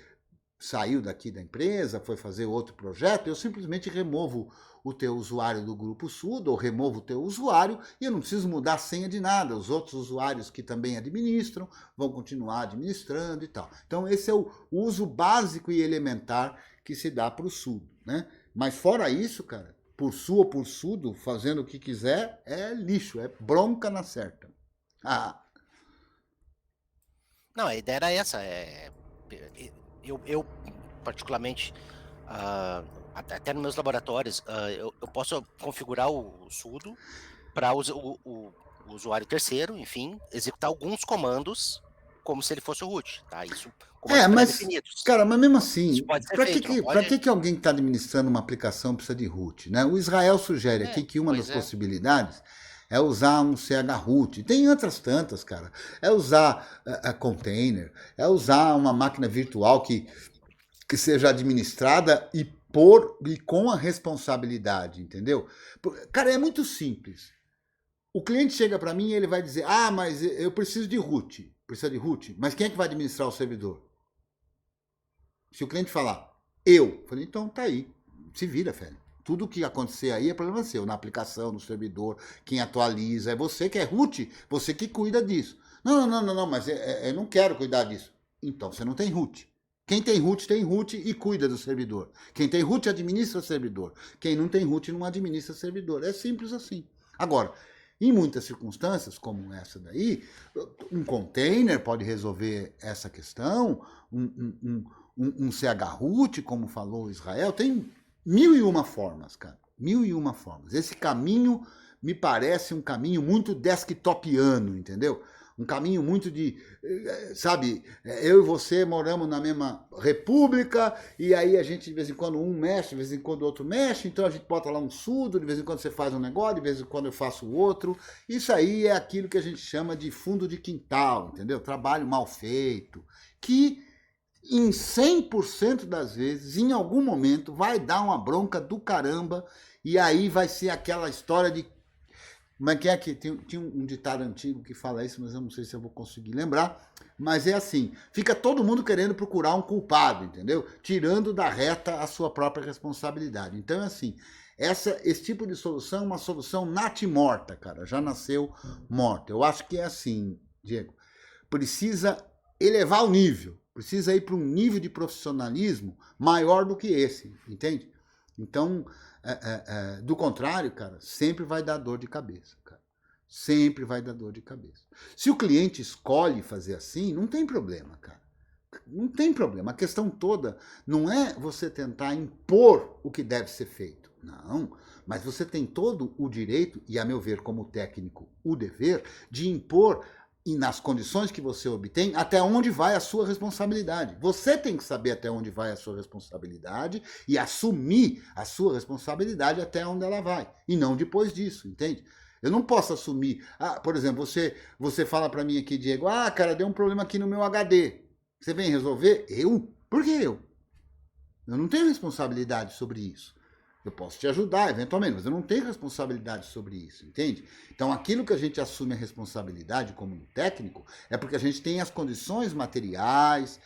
Speaker 1: saiu daqui da empresa, foi fazer outro projeto, eu simplesmente removo o teu usuário do grupo sudo ou removo o teu usuário e eu não preciso mudar a senha de nada. Os outros usuários que também administram vão continuar administrando e tal. Então esse é o uso básico e elementar que se dá para o sudo, né? Mas fora isso, cara, por su ou por sudo, fazendo o que quiser, é lixo, é bronca na certa. Ah.
Speaker 5: Não, a ideia era essa. Eu particularmente, até nos meus laboratórios, eu posso configurar o sudo para o usuário terceiro, enfim, executar alguns comandos como se ele fosse o root, tá? Isso
Speaker 1: mas, cara, mas mesmo assim, para
Speaker 5: que
Speaker 1: que alguém que está administrando uma aplicação precisa de root, né? O Israel sugere aqui que uma das possibilidades é usar um chroot. Tem outras tantas, cara. É usar container, é usar uma máquina virtual que seja administrada e com a responsabilidade, entendeu? Cara, é muito simples. O cliente chega para mim e ele vai dizer, ah, mas eu preciso de root. Precisa de root? Mas quem é que vai administrar o servidor? Se o cliente falar, eu falei, então tá aí, se vira, velho. Tudo que acontecer aí é problema seu, na aplicação, no servidor, quem atualiza, é você que é root, você que cuida disso. Não, mas eu não quero cuidar disso. Então você não tem root. Quem tem root e cuida do servidor. Quem tem root administra o servidor. Quem não tem root não administra o servidor. É simples assim. Agora, em muitas circunstâncias, como essa daí, um container pode resolver essa questão, um chroot, como falou o Israel, tem 1001 formas, cara. 1001 formas. Esse caminho me parece um caminho muito desktopiano, entendeu? Um caminho muito de, sabe, eu e você moramos na mesma república e aí a gente de vez em quando um mexe, de vez em quando o outro mexe, então a gente bota lá um sudo, de vez em quando você faz um negócio, de vez em quando eu faço o outro. Isso aí é aquilo que a gente chama de fundo de quintal, entendeu? Trabalho mal feito, que em 100% das vezes, em algum momento, vai dar uma bronca do caramba e aí vai ser aquela história de... Mas que é que tinha um ditado antigo que fala isso, mas eu não sei se eu vou conseguir lembrar. Mas é assim, fica todo mundo querendo procurar um culpado, entendeu? Tirando da reta a sua própria responsabilidade. Então é assim, esse tipo de solução é uma solução natimorta, cara. Já nasceu morta. Eu acho que é assim, Diego. Precisa elevar o nível. Precisa ir para um nível de profissionalismo maior do que esse, entende? Então... do contrário, cara, sempre vai dar dor de cabeça, cara. Sempre vai dar dor de cabeça. Se o cliente escolhe fazer assim, não tem problema, cara. Não tem problema. A questão toda não é você tentar impor o que deve ser feito. Não. Mas você tem todo o direito, e a meu ver, como técnico, o dever, de impor e nas condições que você obtém, até onde vai a sua responsabilidade. Você tem que saber até onde vai a sua responsabilidade e assumir a sua responsabilidade até onde ela vai, e não depois disso, entende? Eu não posso assumir, por exemplo, você fala para mim aqui, Diego, cara, deu um problema aqui no meu HD. Você vem resolver? Eu? Por que eu? Eu não tenho responsabilidade sobre isso. Eu posso te ajudar, eventualmente, mas eu não tenho responsabilidade sobre isso, entende? Então, aquilo que a gente assume a responsabilidade como um técnico é porque a gente tem as condições materiais,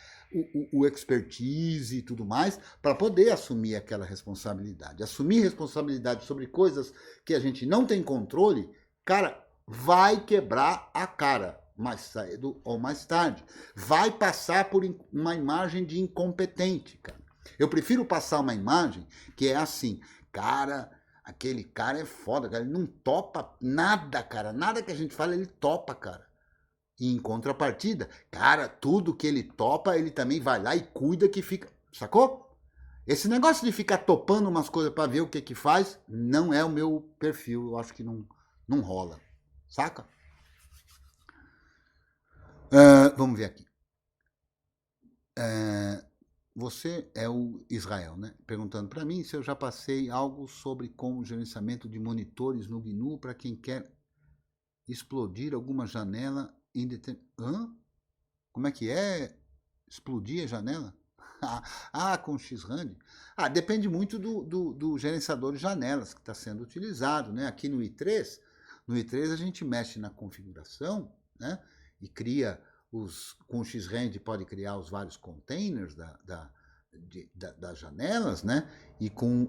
Speaker 1: o expertise e tudo mais, para poder assumir aquela responsabilidade. Assumir responsabilidade sobre coisas que a gente não tem controle, cara, vai quebrar a cara mais cedo ou mais tarde. Vai passar por uma imagem de incompetente, cara. Eu prefiro passar uma imagem que é assim, cara, aquele cara é foda, cara, ele não topa nada, cara, nada que a gente fala ele topa, cara. E em contrapartida, cara, tudo que ele topa, ele também vai lá e cuida que fica, sacou? Esse negócio de ficar topando umas coisas para ver o que faz, não é o meu perfil, eu acho que não rola, saca? Vamos ver aqui. Você é o Israel, né? Perguntando para mim se eu já passei algo sobre como gerenciamento de monitores no GNU para quem quer explodir alguma janela em determinado... Como é que é? Explodir a janela? Com X-RAND? Depende muito do gerenciador de janelas que está sendo utilizado, né? Aqui no i3 a gente mexe na configuração, né? E cria com o X-RAND pode criar os vários containers das janelas, né? E com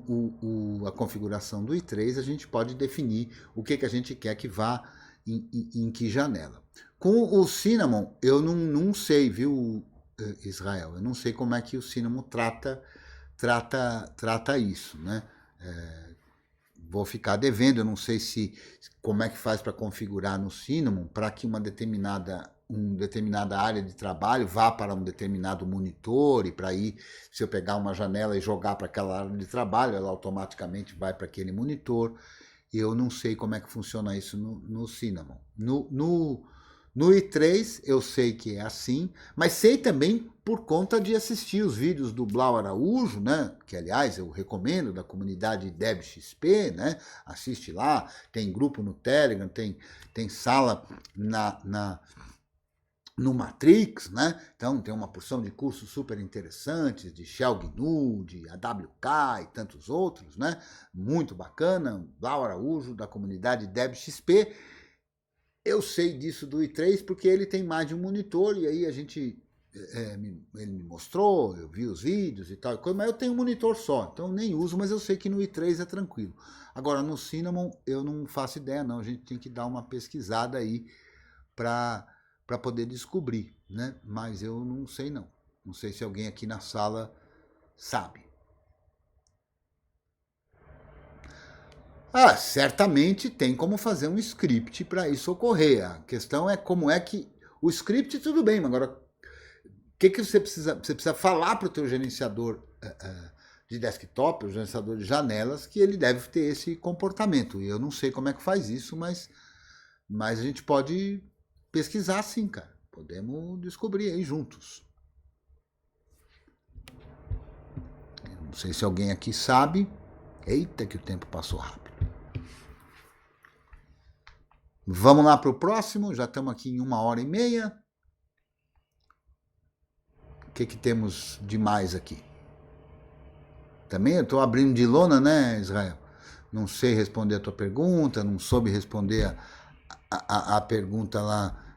Speaker 1: a configuração do i3 a gente pode definir o que a gente quer que vá em que janela. Com o Cinnamon, eu não sei, viu, Israel? Eu não sei como é que o Cinnamon trata isso, né? Vou ficar devendo, eu não sei como é que faz para configurar no Cinnamon para que uma determinada área de trabalho vá para um determinado monitor e para aí, se eu pegar uma janela e jogar para aquela área de trabalho, ela automaticamente vai para aquele monitor. Eu não sei como é que funciona isso no Cinnamon. No i3 eu sei que é assim, mas sei também por conta de assistir os vídeos do Blau Araújo, né? Que aliás eu recomendo, da comunidade DebXP, né? Assiste lá, tem grupo no Telegram, tem sala no Matrix, né? Então tem uma porção de cursos super interessantes de Shell GNU, de AWK e tantos outros, né? Muito bacana, Blau Araújo da comunidade DebXP. Eu sei disso do i3 porque ele tem mais de um monitor e aí ele me mostrou, eu vi os vídeos e tal, mas eu tenho um monitor só, então eu nem uso, mas eu sei que no i3 é tranquilo. Agora no Cinnamon eu não faço ideia não, a gente tem que dar uma pesquisada aí para poder descobrir, né? Mas eu não sei não. Não sei se alguém aqui na sala sabe. Certamente tem como fazer um script para isso ocorrer. A questão é como é que... O script tudo bem, mas agora o que você precisa? Você precisa falar para o teu gerenciador de desktop, o gerenciador de janelas, que ele deve ter esse comportamento. E eu não sei como é que faz isso, mas a gente pode pesquisar sim, cara. Podemos descobrir aí juntos. Não sei se alguém aqui sabe. Eita, que o tempo passou rápido. Vamos lá para o próximo. Já estamos aqui em 1h30. O que temos de mais aqui? Também eu estou abrindo de lona, né, Israel? Não sei responder a tua pergunta, não soube responder a pergunta lá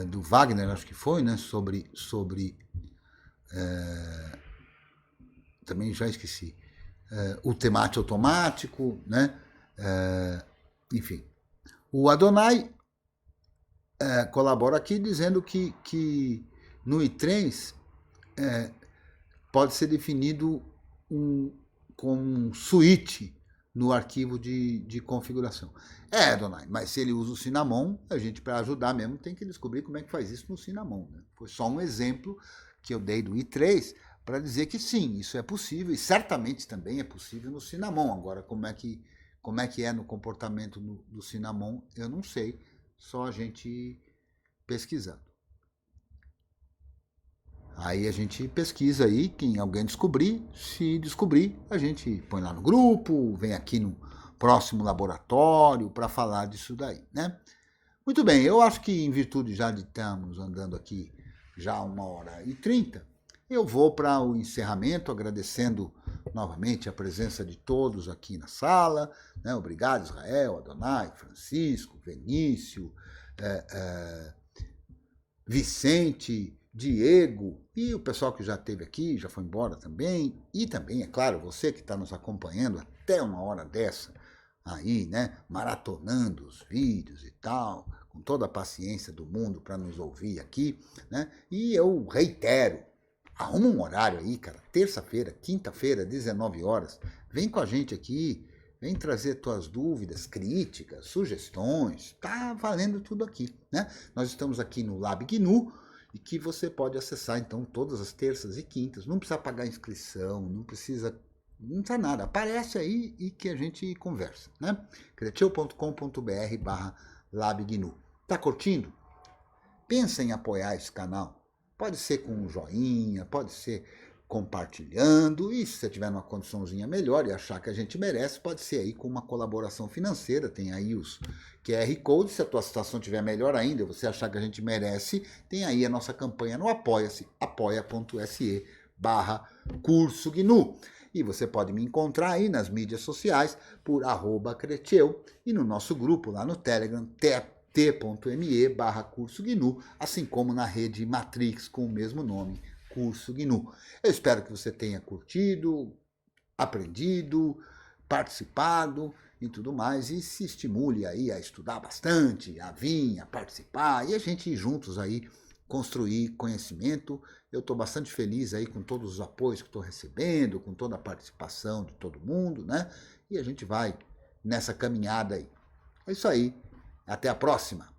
Speaker 1: do Wagner, acho que foi, né? Sobre também já esqueci. O temate automático, né? Enfim. O Adonai colabora aqui dizendo que no i3 pode ser definido como um switch no arquivo de configuração. Adonai, mas se ele usa o Cinnamon, a gente, para ajudar mesmo, tem que descobrir como é que faz isso no Cinnamon. Né? Foi só um exemplo que eu dei do i3 para dizer que sim, isso é possível e certamente também é possível no Cinnamon. Agora, como é que é no comportamento do Cinnamon, eu não sei, só a gente pesquisando. Aí a gente pesquisa aí, quem alguém descobrir, se descobrir, a gente põe lá no grupo, vem aqui no próximo laboratório para falar disso daí, né? Muito bem, eu acho que em virtude já de estarmos andando aqui já 1h30, eu vou para o encerramento, agradecendo novamente a presença de todos aqui na sala, né? Obrigado, Israel, Adonai, Francisco, Vinícius, Vicente, Diego e o pessoal que já esteve aqui, já foi embora também, e também, é claro, você que está nos acompanhando até uma hora dessa, aí, né, maratonando os vídeos e tal, com toda a paciência do mundo para nos ouvir aqui, né, e eu reitero, arruma um horário aí, cara, terça-feira, quinta-feira, 19 horas, vem com a gente aqui, vem trazer tuas dúvidas, críticas, sugestões, tá valendo tudo aqui, né, nós estamos aqui no Lab GNU, e que você pode acessar, então, todas as terças e quintas. Não precisa pagar inscrição, não precisa nada. Aparece aí e que a gente conversa, né? creteu.com.br/labgnu. Tá curtindo? Pensa em apoiar esse canal. Pode ser com um joinha, pode ser compartilhando, e se você tiver numa condiçãozinha melhor e achar que a gente merece, pode ser aí com uma colaboração financeira, tem aí os QR Code, se a tua situação estiver melhor ainda, você achar que a gente merece, tem aí a nossa campanha no Apoia-se, apoia.se/Curso GNU. E você pode me encontrar aí nas mídias sociais por @Creteu e no nosso grupo lá no Telegram, t.me/Curso GNU, assim como na rede Matrix com o mesmo nome, Curso GNU. Eu espero que você tenha curtido, aprendido, participado e tudo mais, e se estimule aí a estudar bastante, a vir, a participar, e a gente ir juntos aí construir conhecimento. Eu estou bastante feliz aí com todos os apoios que estou recebendo, com toda a participação de todo mundo, né? E a gente vai nessa caminhada aí. É isso aí. Até a próxima.